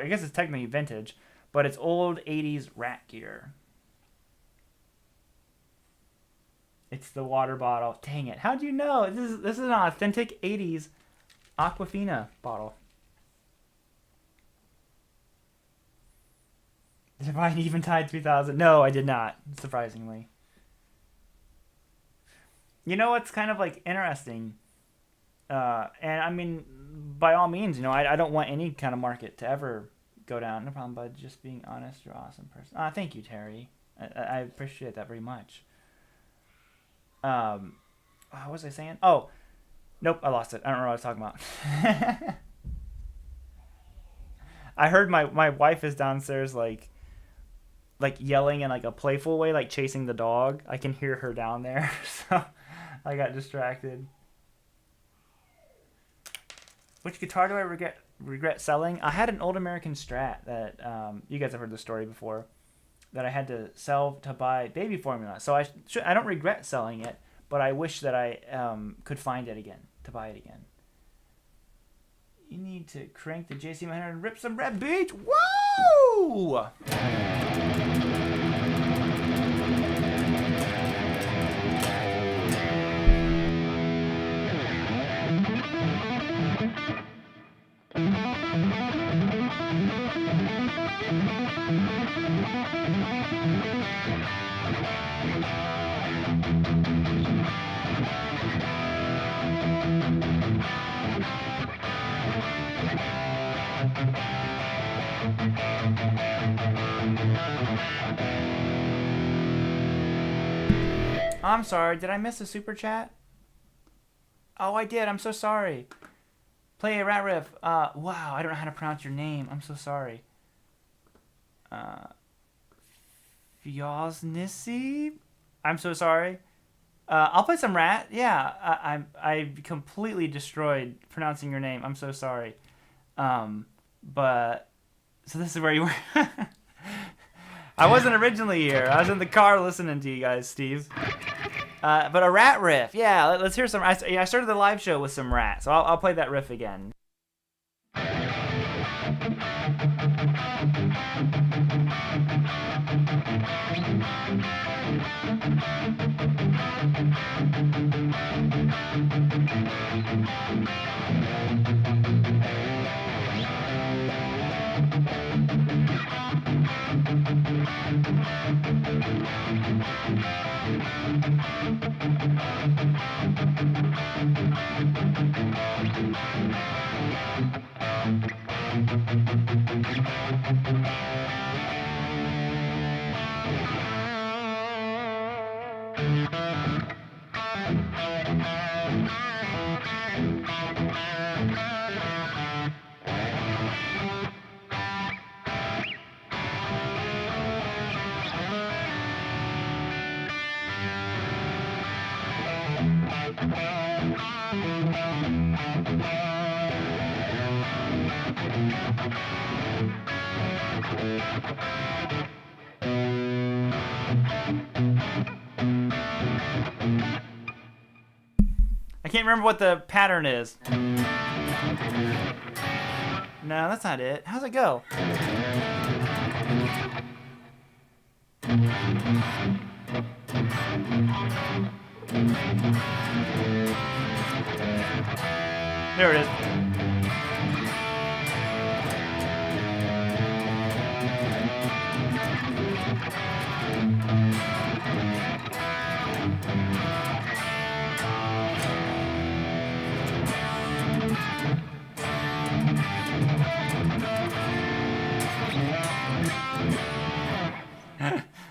guess it's technically vintage, but it's old 80s rack gear. It's the water bottle. Dang it. How'd you know? This is an authentic 80s Aquafina bottle. Did I buy an Eventide 3000? No, I did not, surprisingly. You know what's kind of like interesting? And I mean, by all means, I don't want any kind of market to ever go down. No problem, bud. Just being honest, you're an awesome person. Thank you, Terry. I appreciate that very much. What was I saying? Oh, nope, I lost it. I don't know what I was talking about. I heard my wife is downstairs like yelling in like a playful way, like chasing the dog. I can hear her down there, so I got distracted. Which guitar do I regret selling? I had an old American Strat that you guys have heard the story before, that I had to sell to buy baby formula. So I don't regret selling it, but I wish that I could find it again to buy it again. You need to crank the JC100 and rip some red beach. Woo! I'm sorry. Did I miss a super chat? Oh, I did. I'm so sorry. Play a rat riff. Wow, I don't know how to pronounce your name. I'm so sorry. Fiosnissi? I'm so sorry. I'll play some rat. Yeah, I completely destroyed pronouncing your name. I'm so sorry. But so this is where you were. I wasn't originally here. I was in the car listening to you guys, Steve. But a rat riff. Yeah, let's hear some. I started the live show with some rat, so I'll play that riff again. I can't remember what the pattern is. No, that's not it. How's it go? There it is.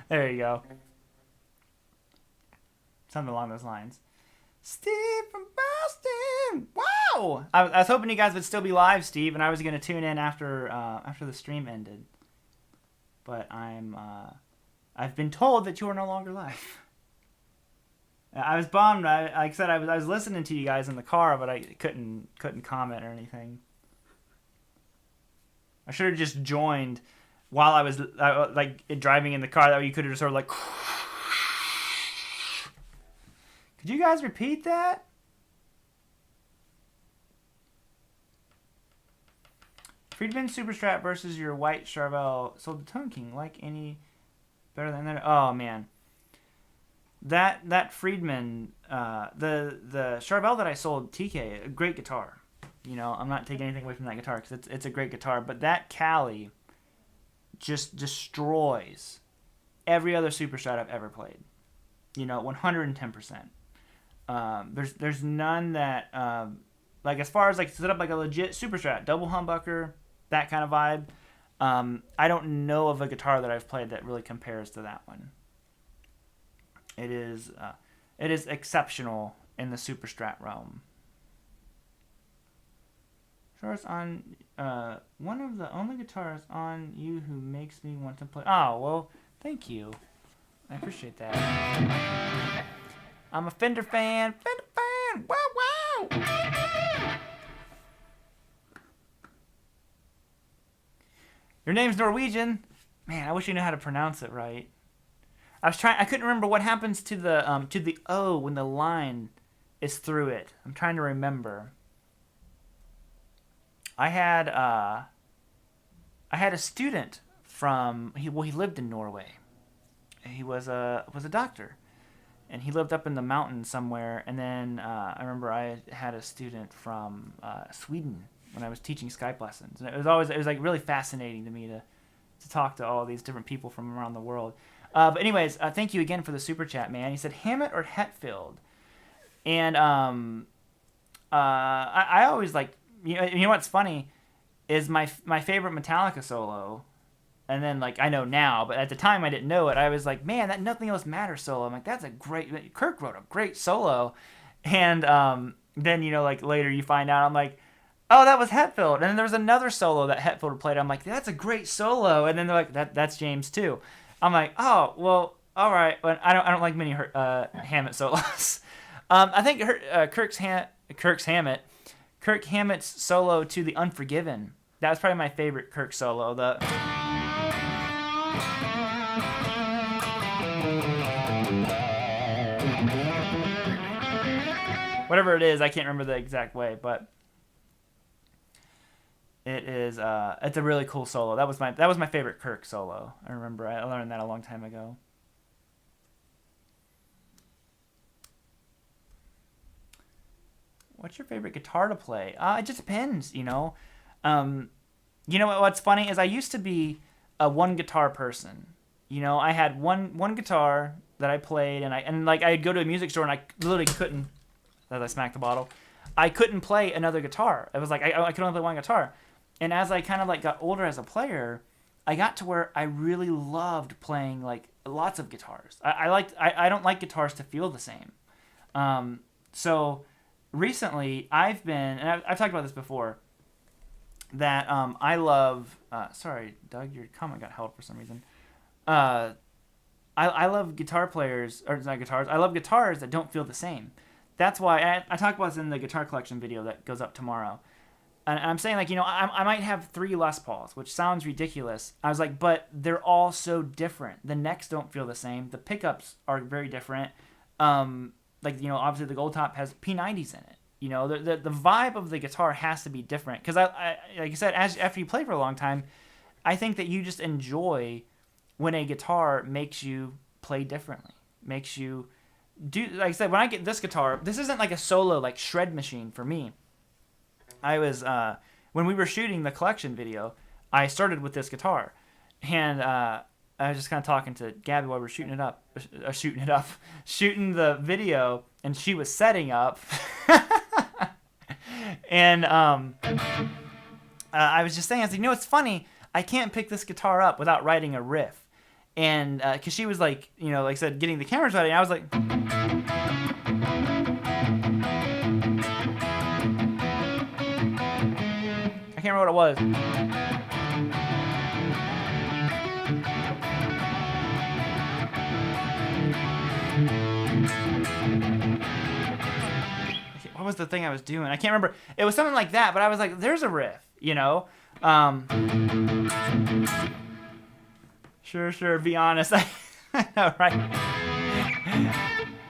There you go. Something along those lines. Steve from Boston. Wow! I was hoping you guys would still be live, Steve, and I was going to tune in after the stream ended. But I've been told that you are no longer live. I was bummed. Like I said, I was listening to you guys in the car, but I couldn't comment or anything. I should have just joined while I was like driving in the car. That way you could have just sort of like. Could you guys repeat that? Friedman Superstrat versus your white Charvel sold to Tone King. Like any better than that? Oh man, that Friedman, the Charvel that I sold TK, a great guitar. You know, I'm not taking anything away from that guitar because it's a great guitar. But that Cali just destroys every other Superstrat I've ever played. You know, 110%. There's none that like as far as like set up like a legit Superstrat, double humbucker, that kind of vibe. I don't know of a guitar that I've played that really compares to that one. It is exceptional in the Superstrat realm. Guitars on one of the only guitars on you who makes me want to play. Oh well, thank you. I appreciate that. I'm a Fender fan. Fender fan. Wow, wow. Your name's Norwegian. Man, I wish you knew how to pronounce it right. I couldn't remember what happens to the O when the line is through it. I'm trying to remember. I had a student from he lived in Norway. He was a doctor. And he lived up in the mountains somewhere. And then I remember I had a student from Sweden when I was teaching SKYPE lessons. And it was like really fascinating to me to talk to all these different people from around the world. But anyways, thank you again for the super chat, man. He said Hammett or Hetfield. And I always like, you know what's funny is my favorite Metallica solo And then like I know now, but at the time I didn't know it. I was like, man, that Nothing Else Matters solo. I'm like, that's a great. Kirk wrote a great solo, and then like later you find out. I'm like, oh, that was Hetfield. And then there was another solo that Hetfield played. I'm like, that's a great solo. And then they're like, that's James too. I'm like, oh well, all right. But I don't like many Hammett solos. I think Kirk Hammett's solo to The Unforgiven. That was probably my favorite Kirk solo. Whatever it is, I can't remember the exact way, but it is. It's a really cool solo. That was my favorite Kirk solo. I remember I learned that a long time ago. What's your favorite guitar to play? It just depends, What's funny is I used to be a one guitar person. I had one guitar that I played, and I'd go to a music store and I literally couldn't. As I smacked the bottle, I couldn't play another guitar. It was like I could only play one guitar. And as I kind of got older as a player, I got to where I really loved playing lots of guitars. I don't like guitars to feel the same. So recently I've been, and I've talked about this before, that I love. Sorry, Doug, your comment got held for some reason. I love guitar players, or not guitars. I love guitars that don't feel the same. That's why I talk about this in the guitar collection video that goes up tomorrow. And I'm saying I might have 3 Les Pauls, which sounds ridiculous. I was like, but they're all so different. The necks don't feel the same. The pickups are very different. Obviously the Gold Top has P90s in it. The vibe of the guitar has to be different. Because I like I said, after you play for a long time, I think that you just enjoy when a guitar makes you play differently. Makes you do, like I said, when I get this guitar, this isn't like a solo shred machine for me. I was when we were shooting the collection video, I started with this guitar, and I was just kind of talking to Gabby while we were shooting the video, and she was setting up, and I was just saying, I was like, it's funny, I can't pick this guitar up without writing a riff. And because she was like I said, getting the cameras ready, and I was like, I can't remember what it was. What was the thing I was doing? I can't remember. It was something like that, but I was like, there's a riff, Sure, be honest. I know, right?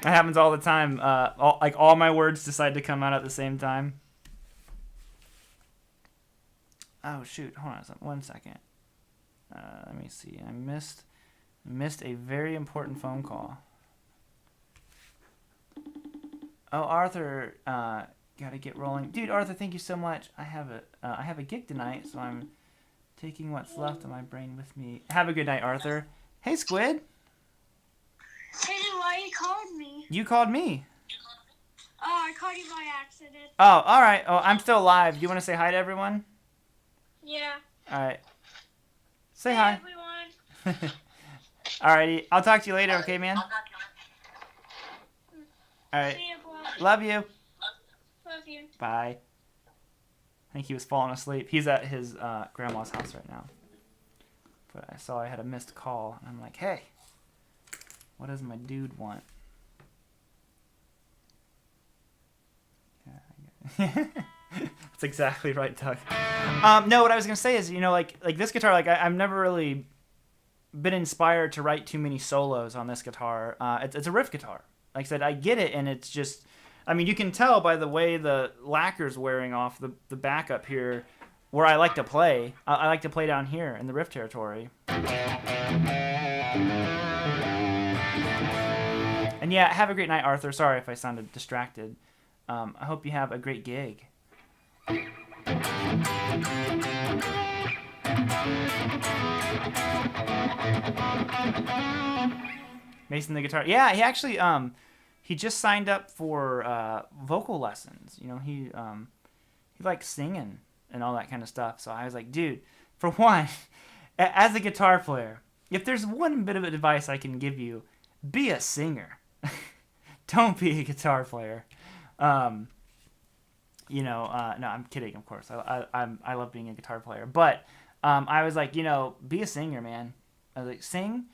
That happens all the time. All my words decide to come out at the same time. Oh, shoot. Hold on 1 second. Let me see. I missed a very important phone call. Oh, Arthur, gotta get rolling. Dude, Arthur, thank you so much. I have a gig tonight, so I'm taking what's left of my brain with me. Have a good night, Arthur. Hey, Squid. Hey, why you called me? You called me. Oh, I called you by accident. Oh, all right. Oh, I'm still live. Do you want to say hi to everyone? Yeah. All right. Say hey, hi. Everyone. All righty. I'll talk to you later, okay, man? All right. See you, boy. Love you. Love you. Bye. I think he was falling asleep. He's at his grandma's house right now. But I saw I had a missed call, and I'm like, hey, what does my dude want? Yeah, that's exactly right, Doug. No, what I was gonna say is, like this guitar, I've never really been inspired to write too many solos on this guitar. It's a riff guitar. Like I said, I get it, and it's just, you can tell by the way the lacquer's wearing off the back up here where I like to play. I like to play down here in the riff territory. And yeah, have a great night, Arthur. Sorry if I sounded distracted. I hope you have a great gig. Mason the guitar. Yeah, he actually he just signed up for vocal lessons. He likes singing and all that kind of stuff. So I was like, dude, for one, as a guitar player, if there's one bit of advice I can give you, be a singer. Don't be a guitar player. No, I'm kidding, of course. I love being a guitar player. But I was like, be a singer, man. I was like, sing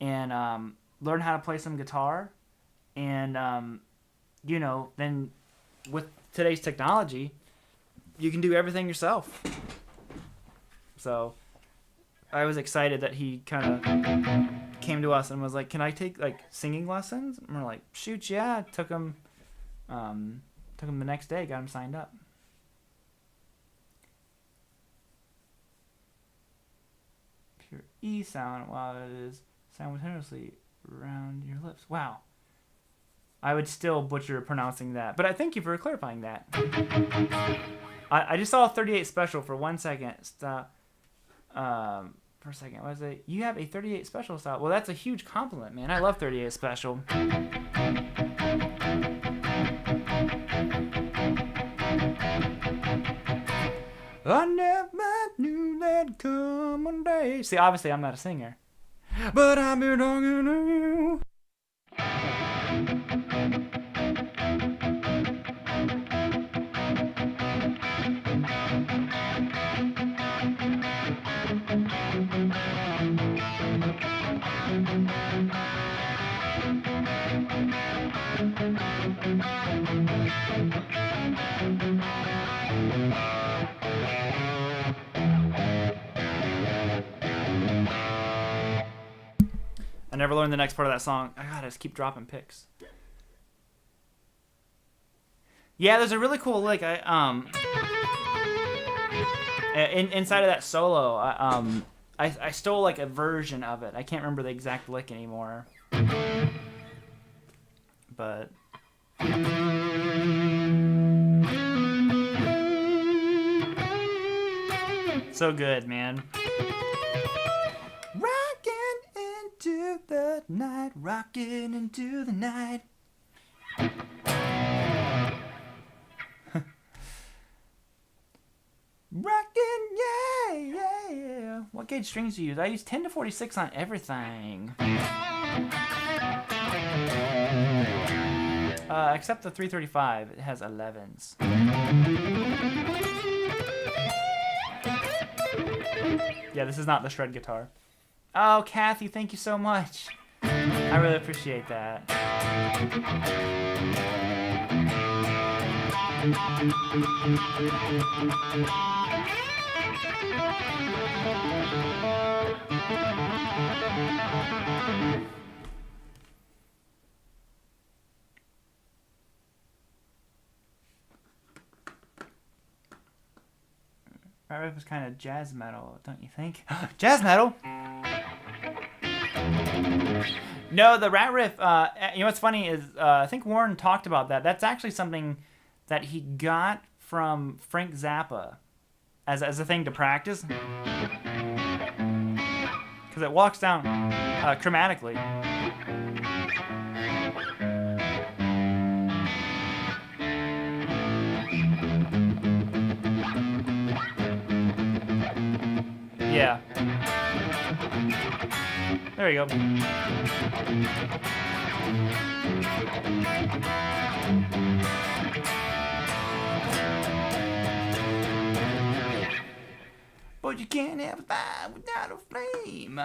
and learn how to play some guitar. And, then with today's technology, you can do everything yourself. So I was excited that he kind of came to us and was like, can I take like singing lessons? And we're like, shoot, yeah. Took him the next day, got him signed up. Pure E sound while it is simultaneously around your lips. Wow. I would still butcher pronouncing that, but I thank you for clarifying that. I just saw a 38 special for 1 second. Stop. For a second, what was it? You have a 38 special style. Well, that's a huge compliment, man. I love 38 special. I never knew that'd come one day. See, obviously, I'm not a singer, but I've been talking to you. I never learned the next part of that song. I gotta just keep dropping picks. Yeah, there's a really cool lick. Inside of that solo, I stole like a version of it. I can't remember the exact lick anymore. But so good, man. Into the night, rocking into the night. Rocking, yeah. What gauge strings do you use? I use 10 to 46 on everything. Except the 335, it has 11s. Yeah, this is not the shred guitar. Oh, Kathy, thank you so much. I really appreciate that. That riff was kind of jazz metal, don't you think? Jazz metal? No, the rat riff, what's funny is, I think Warren talked about that. That's actually something that he got from Frank Zappa as a thing to practice. Because it walks down chromatically. Yeah. There you go. But you can't have a fire without a flame.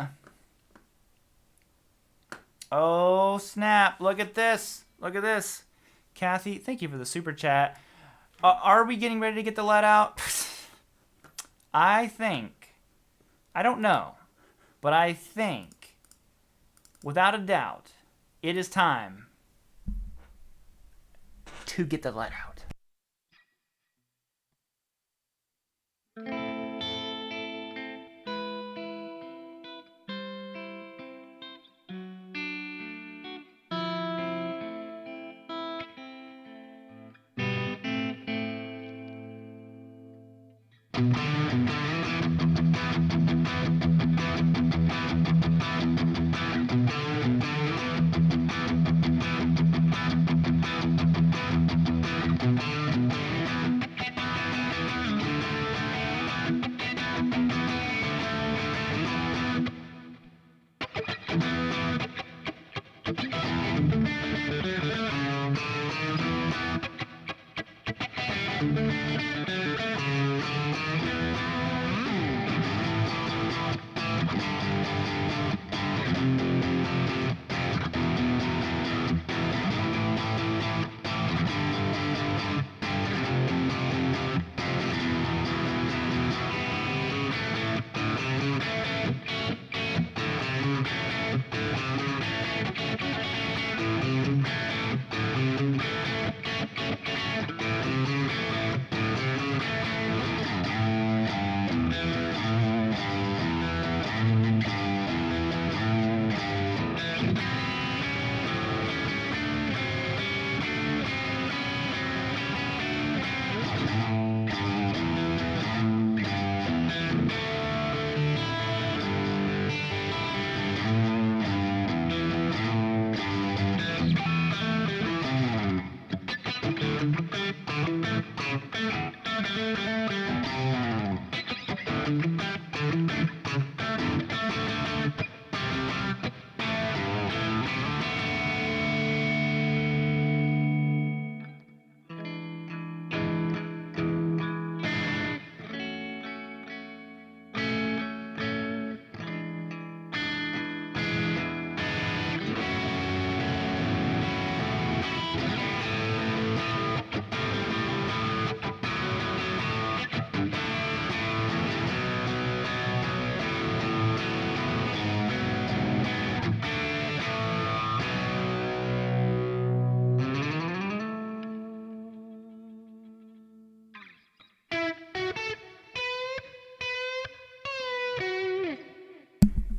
Oh, snap. Look at this. Look at this. Kathy, thank you for the super chat. Are we getting ready to get the let out? I don't know, but I think, without a doubt, it is time to get the let out.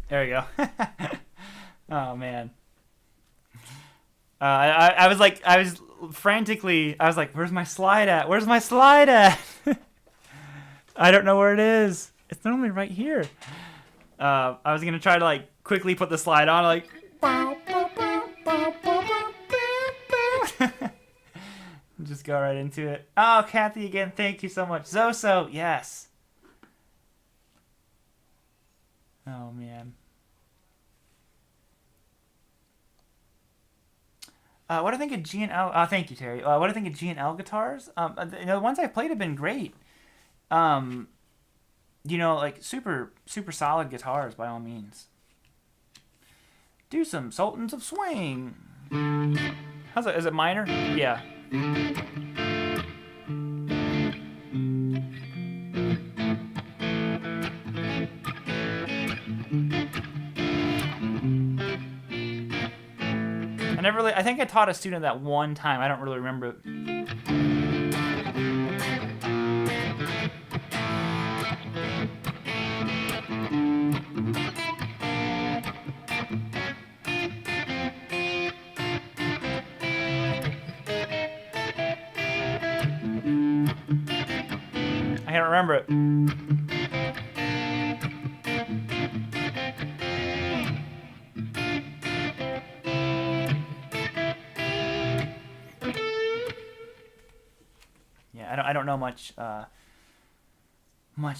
There you go. Oh man. I was like, I was like, where's my slide at? Where's my slide at? I don't know where it is. It's normally right here. I was gonna try to like quickly put the slide on, like. Just go right into it. Oh, Kathy again, thank you so much. Zoso, yes. Oh man. What do I think of G and L? Thank you, Terry. What do I think of G and L guitars? The ones I've played have been great. Like super solid guitars by all means. Do some Sultans of Swing. How's it? Is it minor? Yeah. I think I taught a student that one time. I don't really remember it. I can't remember it. I don't know much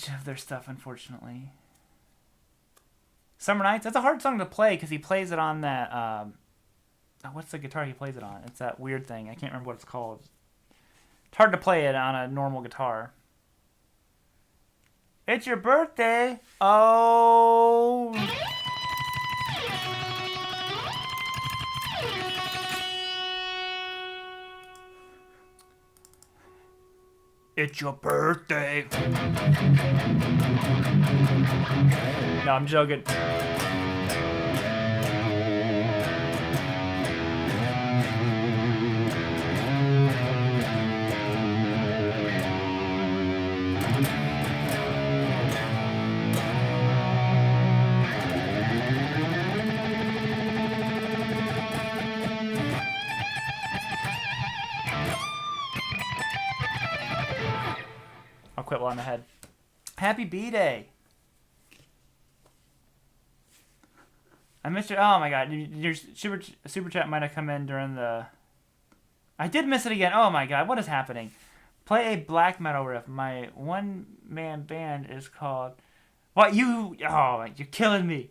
of their stuff, unfortunately. Summer Nights, that's a hard song to play because he plays it on that, what's the guitar he plays it on? It's that weird thing. I can't remember what it's called. It's hard to play it on a normal guitar. It's your birthday! Oh! It's your birthday. No, I'm joking. I'll quit while I'm ahead. Happy B-Day. I missed your... Oh, my God. Your super chat might have come in during the... I did miss it again. Oh, my God. What is happening? Play a black metal riff. My one-man band is called... What? You... Oh, you're killing me.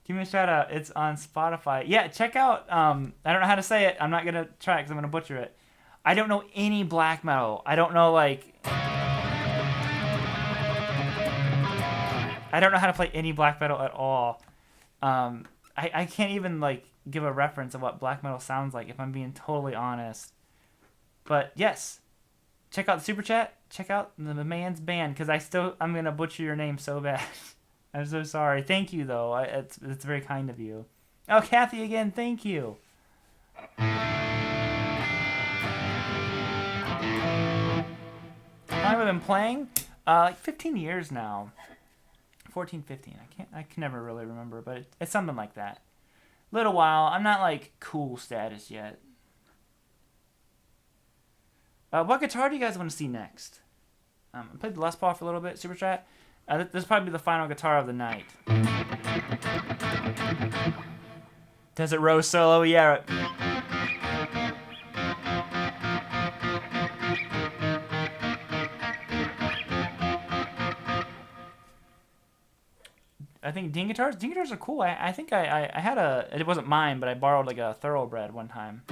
Give me a shout out. It's on Spotify. Yeah, check out... I don't know how to say it. I'm not going to try it because I'm going to butcher it. I don't know any black metal. I don't know, like... I don't know how to play any black metal at all. I can't even like give a reference of what black metal sounds like if I'm being totally honest. But yes, check out the super chat. Check out the man's band because I'm gonna butcher your name so bad. I'm so sorry. Thank you though. It's very kind of you. Oh, Kathy again. Thank you. How long have I been playing? Like 15 years now. 14, 15. I can never really remember, but it's something like that. Little while. I'm not like cool status yet. What guitar do you guys want to see next? I played the Les Paul for a little bit. Super chat. This will probably be the final guitar of the night. Desert Rose solo. Yeah. I think Dean guitars are cool. I think I had it wasn't mine, but I borrowed like a Thoroughbred one time.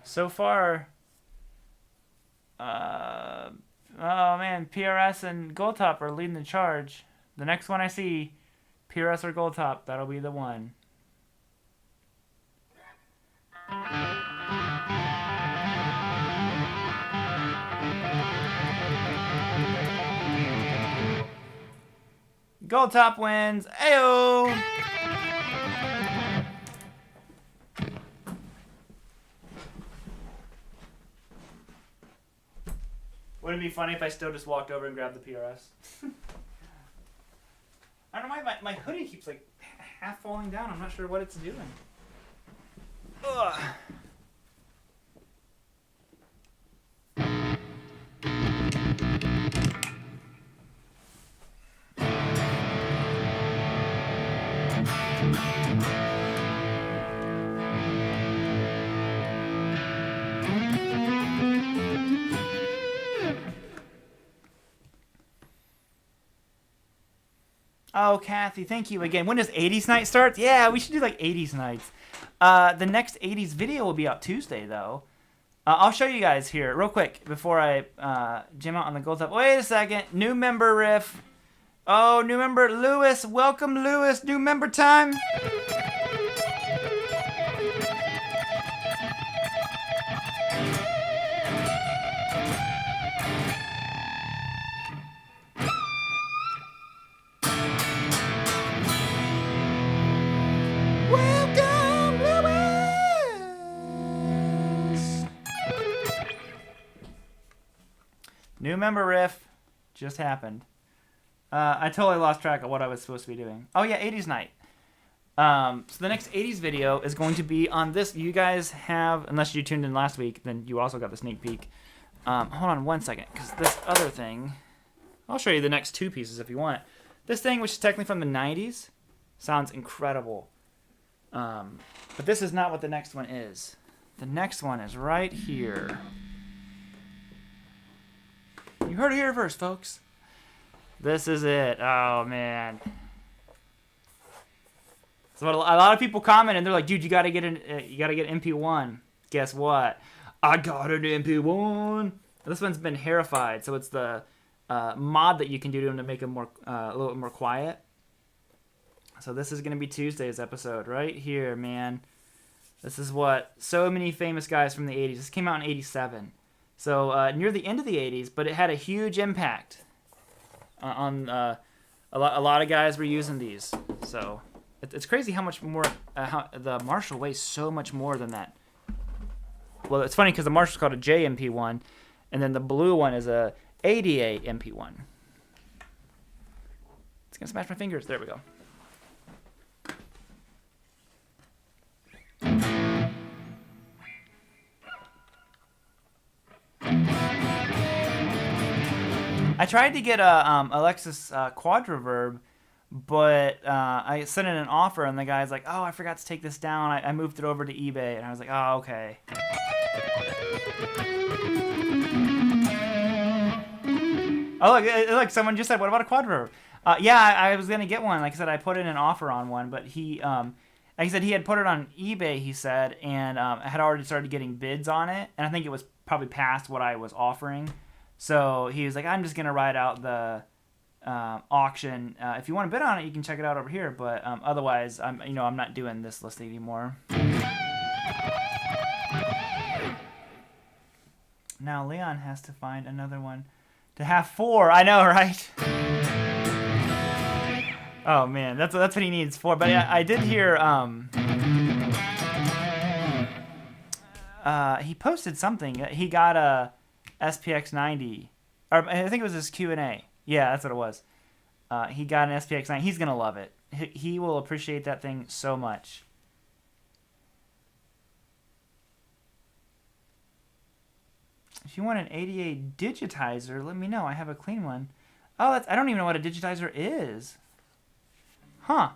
So far, oh man, PRS and Goldtop are leading the charge. The next one I see, PRS or Goldtop, that'll be the one. Gold Top wins. Ayo! Wouldn't it be funny if I still just walked over and grabbed the PRS? I don't know why my hoodie keeps like half falling down. I'm not sure what it's doing. Ugh. Oh, Kathy, thank you again. When does 80s night start? Yeah, we should do like 80s nights. The next 80s video will be out Tuesday, though. I'll show you guys here real quick before I jam out on the gold top. Wait a second. New member riff. Oh, new member Lewis. Welcome, Lewis. New member time. New member riff just happened. I totally lost track of what I was supposed to be doing. Oh yeah, 80s night. So the next 80s video is going to be on this. You guys have, unless you tuned in last week, then you also got the sneak peek. Hold on one second, because this other thing, I'll show you the next two pieces if you want. This thing, which is technically from the 90s, sounds incredible. But this is not what the next one is. The next one is right here. You heard it here first, folks. This is it. Oh, man. So a lot of people comment and they're like, dude, you gotta get an MP1. Guess what? I got an MP1. This one's been hairified, so it's the mod that you can do to him to make him more a little bit more quiet. So this is gonna be Tuesday's episode right here, man. This is what so many famous guys from the 80s. This came out in '87. So near the end of the 80s, but it had a huge impact on a lot of guys were using these. So it's crazy how much more how the Marshall weighs so much more than that. Well, it's funny because the Marshall's called a JMP1, and then the blue one is a ADA MP1. It's gonna smash my fingers. There we go. I tried to get a Alexis Quad Reverb, but I sent in an offer, and the guy's like, "Oh, I forgot to take this down. I moved it over to eBay," and I was like, "Oh, okay." Oh, look! Someone just said, "What about a Quad Reverb?" Yeah, I was gonna get one. Like I said, I put in an offer on one, but he, like I said, he had put it on eBay. He said, and I had already started getting bids on it, and I think it was probably past what I was offering. So he was like, I'm just going to write out the auction. If you want to bid on it, you can check it out over here. But otherwise, I'm not doing this list anymore. Now Leon has to find another one to have 4. I know, right? Oh, man. That's what he needs 4. But I did hear he posted something. He got a SPX 90, or I think it was his Q&A. Yeah, that's what it was. He got an SPX 90. He's gonna love it. He will appreciate that thing so much. If you want an ADA digitizer, let me know. I have a clean one. Oh, I don't even know what a digitizer is. Huh.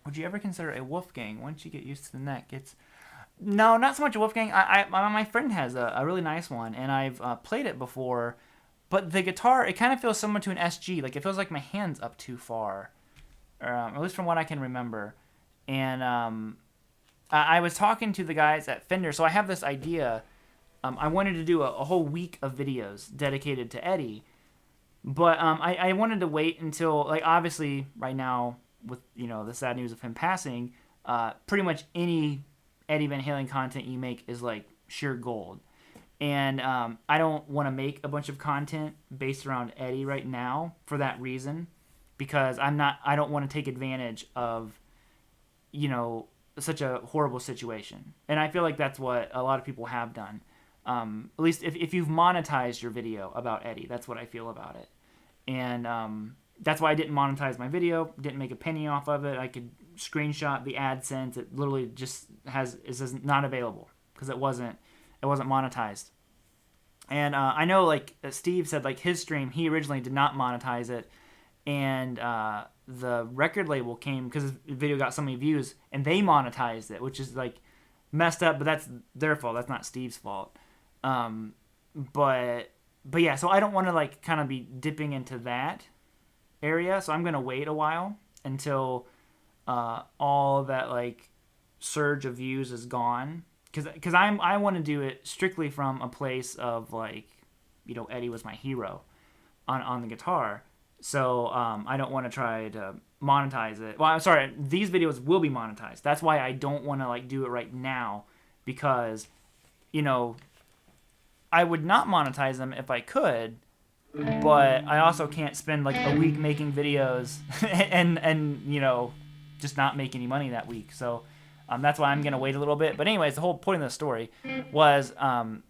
Would you ever consider a Wolfgang? Once you get used to the neck, no, not so much a Wolfgang. My friend has a really nice one, and I've played it before. But the guitar, it kind of feels similar to an SG. Like it feels like my hand's up too far, at least from what I can remember. And I was talking to the guys at Fender, so I have this idea I wanted to do a whole week of videos dedicated to Eddie, but I wanted to wait until, like, obviously right now with, you know, the sad news of him passing, pretty much any Eddie Van Halen content you make is like sheer gold. And I don't want to make a bunch of content based around Eddie right now for that reason, because I don't want to take advantage of, you know, such a horrible situation. And I feel like that's what a lot of people have done. At least if you've monetized your video about Eddie, that's what I feel about it. And that's why I didn't monetize my video, didn't make a penny off of it. I could screenshot the AdSense. It literally just is not available because it wasn't monetized. And I know, like Steve said, like his stream, he originally did not monetize it, and the record label came because his video got so many views, and they monetized it, which is like messed up. But that's their fault. That's not Steve's fault. But yeah, so I don't want to like kind of be dipping into that area. So I'm gonna wait a while until all that like surge of views is gone, because I want to do it strictly from a place of like, you know, Eddie was my hero on the guitar. So I don't want to try to monetize it. Well, I'm sorry, these videos will be monetized. That's why I don't want to like do it right now, because, you know, I would not monetize them if I could, but I also can't spend like a week making videos and you know, just not make any money that week. So that's why I'm gonna wait a little bit. But anyways, the whole point of the story was I'm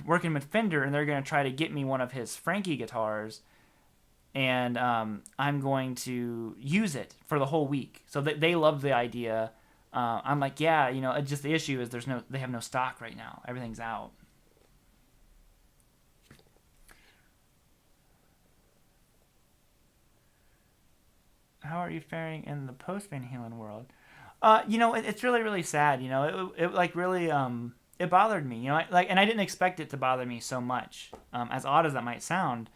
working with Fender, and they're gonna try to get me one of his Frankie guitars, and I'm going to use it for the whole week. So they loved the idea. I'm like, yeah, you know, just the issue is they have no stock right now. Everything's out. How are you faring in the post Van Halen world? You know, it's really, really sad. You know, it like really it bothered me. You know, and I didn't expect it to bother me so much. As odd as that might sound,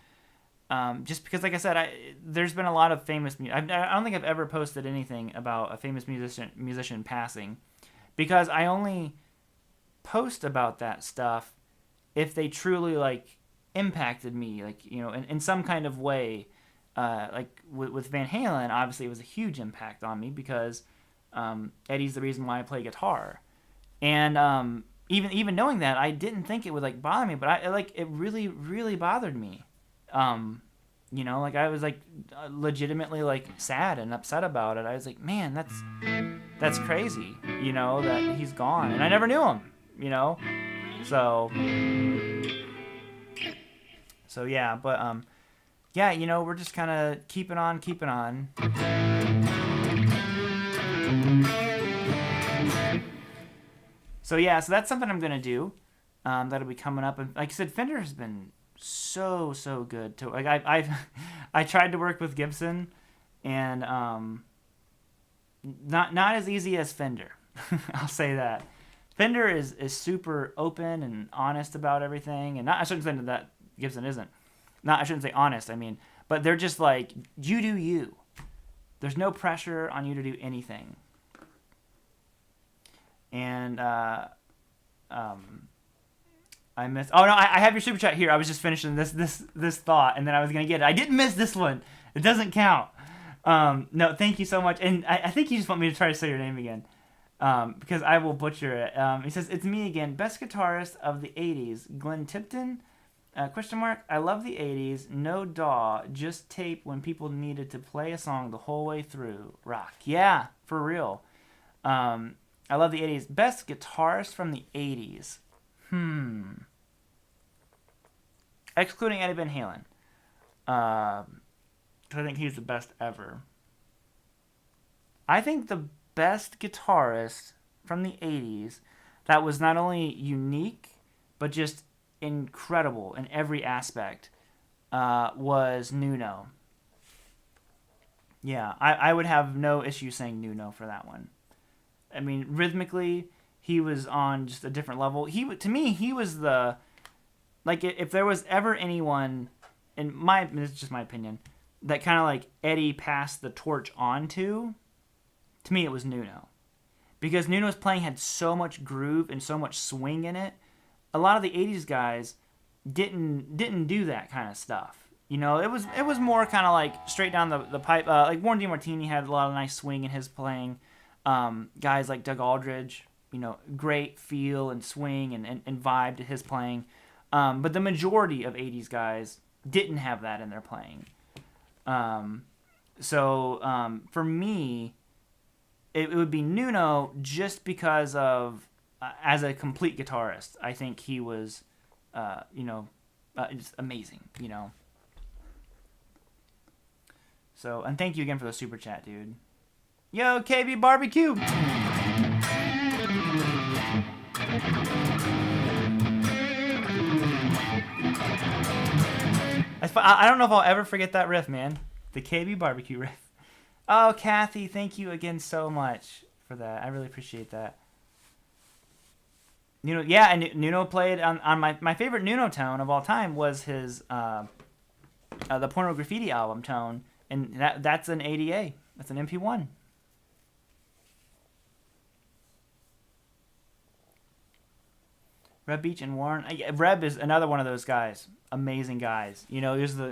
just because, like I said, there's been a lot of famous. I don't think I've ever posted anything about a famous musician passing, because I only post about that stuff if they truly like impacted me, like, you know, in some kind of way. Like with Van Halen, obviously it was a huge impact on me, because Eddie's the reason why I play guitar, and even knowing that, I didn't think it would like bother me, but it really, really bothered me. You know, like I was like legitimately like sad and upset about it. I was like, man, that's crazy. You know, that he's gone, and I never knew him. You know, so yeah, but yeah, you know, we're just kind of keeping on. So yeah, so that's something I'm gonna do. That'll be coming up, and like I said, Fender has been so good to like I tried to work with Gibson, and not as easy as Fender. I'll say that. Fender is super open and honest about everything, and I shouldn't say that Gibson isn't. I shouldn't say honest, I mean, but they're just like, you do you. There's no pressure on you to do anything. And I missed. Oh no, I have your super chat here. I was just finishing this thought, and then I was gonna get it. I didn't miss this one. It doesn't count. No, thank you so much. And I think you just want me to try to say your name again, because I will butcher it. He says, it's me again, best guitarist of the '80s, Glenn Tipton. Question mark. I love the '80s. No DAW, just tape when people needed to play a song the whole way through. Rock. Yeah, for real. I love the '80s. Best guitarist from the '80s. Excluding Eddie Van Halen. I think he's the best ever. I think the best guitarist from the '80s that was not only unique, but just incredible in every aspect, was Nuno. Yeah, I would have no issue saying Nuno for that one. I mean, rhythmically, he was on just a different level. To me, he was the, like, if there was ever anyone, this is just my opinion, that kind of like Eddie passed the torch on to me it was Nuno. Because Nuno's playing had so much groove and so much swing in it. a lot of the '80s guys didn't do that kind of stuff. You know, it was more kind of like straight down the pipe. Like Warren DeMartini had a lot of nice swing in his playing. Guys like Doug Aldridge, you know, great feel and swing and vibe to his playing. But the majority of '80s guys didn't have that in their playing. So for me, it would be Nuno just because of as a complete guitarist. I think he was, just amazing. You know. So, and thank you again for the super chat, dude. Yo, KB Barbecue! I don't know if I'll ever forget that riff, man. The KB Barbecue riff. Oh, Kathy, thank you again so much for that. I really appreciate that. Nuno, yeah, and Nuno played on my favorite Nuno tone of all time was his the Porno Graffiti album tone. And that's an ADA. That's an MP1. Reb Beach and Warren. Reb is another one of those guys. Amazing guys. You know, there's the...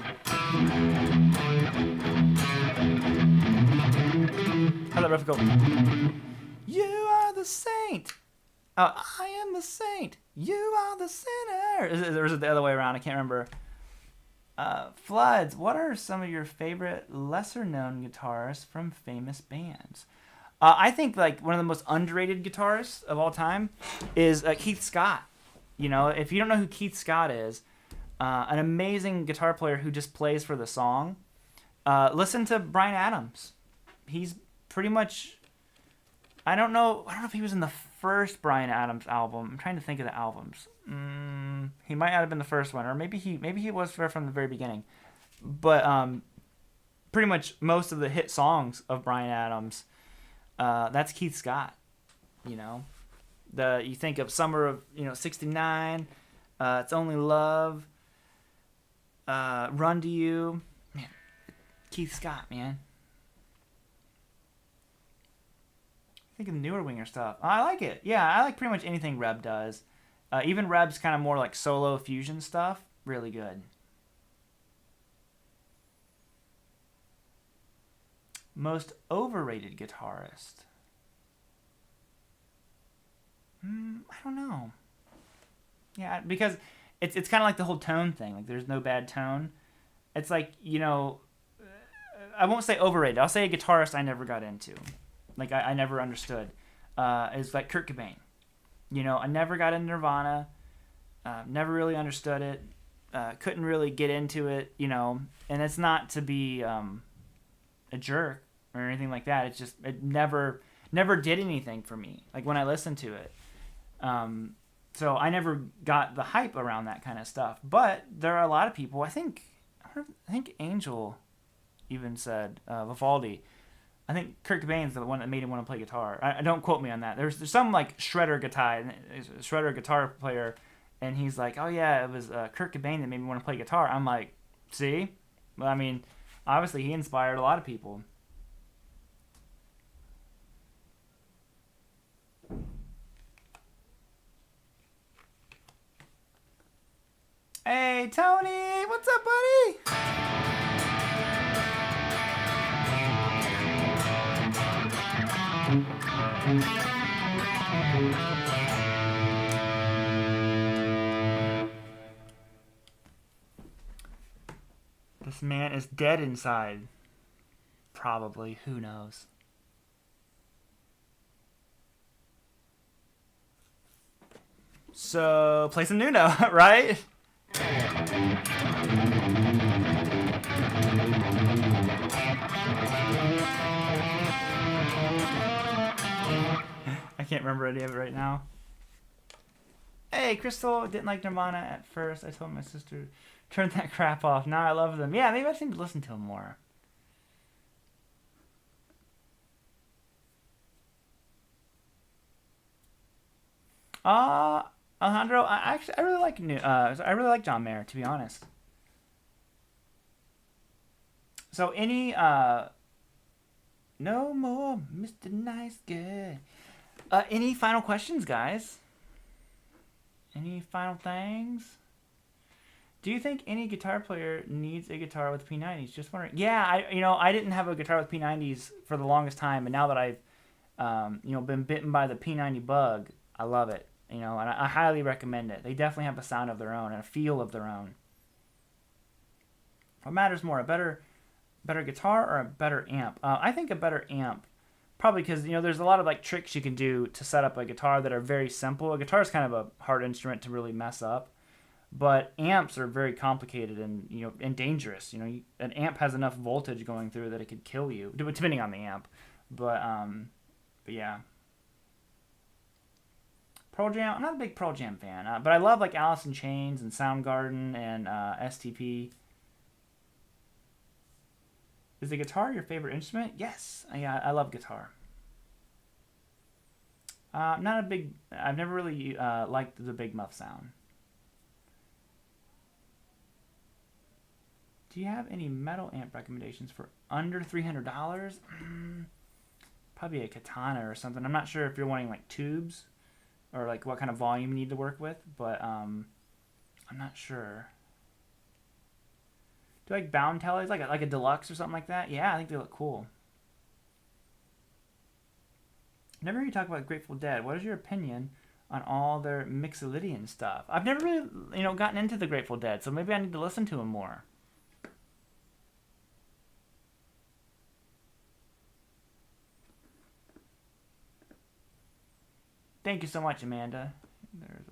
How'd that riff go? You are the saint. Oh, I am the saint. You are the sinner. Or is it the other way around? I can't remember. Floods, what are some of your favorite lesser-known guitarists from famous bands? I think like one of the most underrated guitarists of all time is Keith Scott. You know, if you don't know who Keith Scott is, an amazing guitar player who just plays for the song. Listen to Bryan Adams. He's pretty much. I don't know if he was in the first Bryan Adams album. I'm trying to think of the albums. He might not have been the first one, or maybe he was from the very beginning. But pretty much most of the hit songs of Bryan Adams, that's Keith Scott. You know, you think of Summer of '69, It's Only Love, Run to You, man, Keith Scott, man. Think of the newer Winger stuff. I like it. Yeah, I like pretty much anything Reb does. Even Reb's kind of more like solo fusion stuff. Really good. Most overrated guitarist. I don't know. Yeah, because it's kind of like the whole tone thing. Like there's no bad tone. It's like, I won't say overrated. I'll say a guitarist I never got into. Like I never understood. Is like Kurt Cobain. I never got into Nirvana. Never really understood it. Couldn't really get into it. And it's not to be a jerk or anything like that. It's just it never did anything for me. Like when I listened to it. So I never got the hype around that kind of stuff. But there are a lot of people. I think Angel even said Vivaldi. I think Kurt Cobain's the one that made him want to play guitar. I don't quote me on that. There's some like shredder guitar player, and he's like, oh yeah, it was Kurt Cobain that made me want to play guitar. I'm like, see? Well, I mean, obviously he inspired a lot of people. Hey Tony, what's up, buddy? This man is dead inside. Probably. Who knows? So, play some Nuno, right? I can't remember any of it right now. Hey, Crystal, didn't like Nirvana at first. I told my sister, turn that crap off. Now I love them. Yeah, maybe I just need to listen to them more. Alejandro, I really like I really like John Mayer, to be honest. So any no more Mr. Nice Guy. Any final questions, guys? Any final things? Do you think any guitar player needs a guitar with P90s? Just wondering. Yeah, I didn't have a guitar with P90s for the longest time, and now that I've been bitten by the P90 bug, I love it. And I highly recommend it. They definitely have a sound of their own and a feel of their own. What matters more, a better guitar or a better amp? I think a better amp, probably because there's a lot of like tricks you can do to set up a guitar that are very simple. A guitar is kind of a hard instrument to really mess up, but amps are very complicated and dangerous. An amp has enough voltage going through that it could kill you, depending on the amp. But yeah. Pearl Jam, I'm not a big Pearl Jam fan, but I love like Alice in Chains and Soundgarden and STP. Is the guitar your favorite instrument? Yes, yeah, I love guitar. I've never really liked the Big Muff sound. Do you have any metal amp recommendations for under $300? Probably a Katana or something. I'm not sure if you're wanting like tubes or like what kind of volume you need to work with, but I'm not sure. Do you like bound tellies, like a deluxe or something like that? Yeah, I think they look cool. Never heard you talk about Grateful Dead. What is your opinion on all their Mixolydian stuff? I've never really, gotten into the Grateful Dead, so maybe I need to listen to them more. Thank you so much, Amanda. There's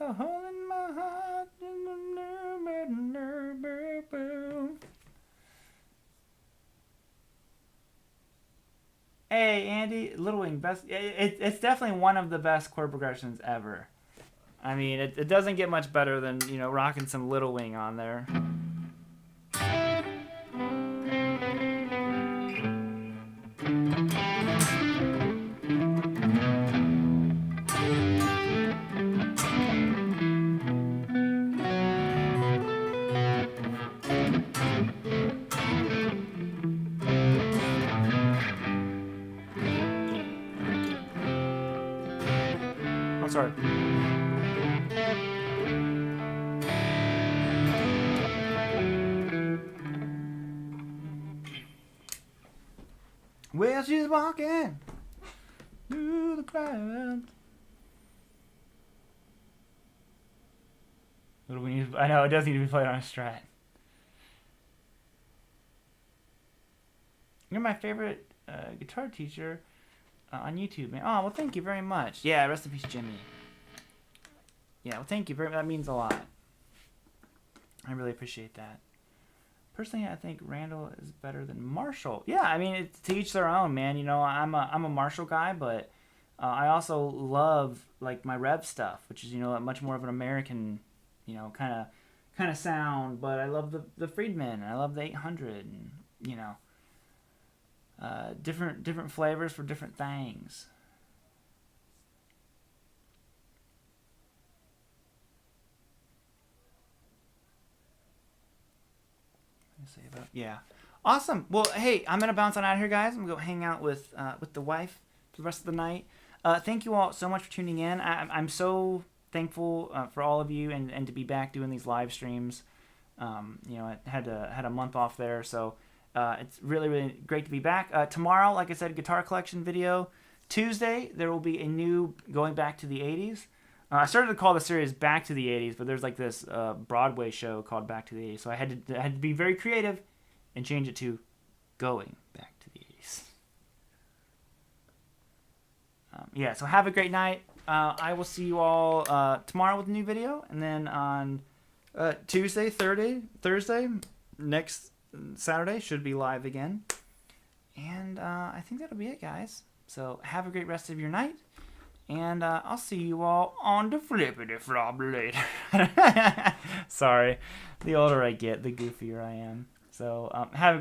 a hole in my heart. Hey, Andy, Little Wing, best. It's definitely one of the best chord progressions ever. I mean, it doesn't get much better than rocking some Little Wing on there. Sorry. Well, she's walking through the clouds. I know it does need to be played on a Strat. You're my favorite guitar teacher on YouTube, man. Oh, well, thank you very much. Yeah, rest in peace, Jimmy. Yeah, well, thank you very much. That means a lot. I really appreciate that. Personally, I think Randall is better than Marshall. Yeah, I mean, it's to each their own, man. I'm a Marshall guy, but I also love like my Rev stuff, which is much more of an American, kind of sound. But I love the Friedman, and I love the 800, and different flavors for different things. Yeah, awesome. Well, hey, I'm gonna bounce on out of here, guys. I'm gonna go hang out with the wife for the rest of the night. Thank you all so much for tuning in. I'm so thankful for all of you and to be back doing these live streams. I had a month off there, so it's really, really great to be back. Tomorrow, like I said, guitar collection video. Tuesday, there will be a new going back to the 80s. I started to call the series Back to the 80s, but there's like this Broadway show called Back to the 80s, so I had to be very creative and change it to Going Back to the 80s. Yeah, so have a great night. I will see you all tomorrow with a new video, and then on Tuesday, Thursday, next Saturday should be live again. And I think that'll be it, guys. So have a great rest of your night. And I'll see you all on the flippity flop later. Sorry. The older I get, the goofier I am. So have a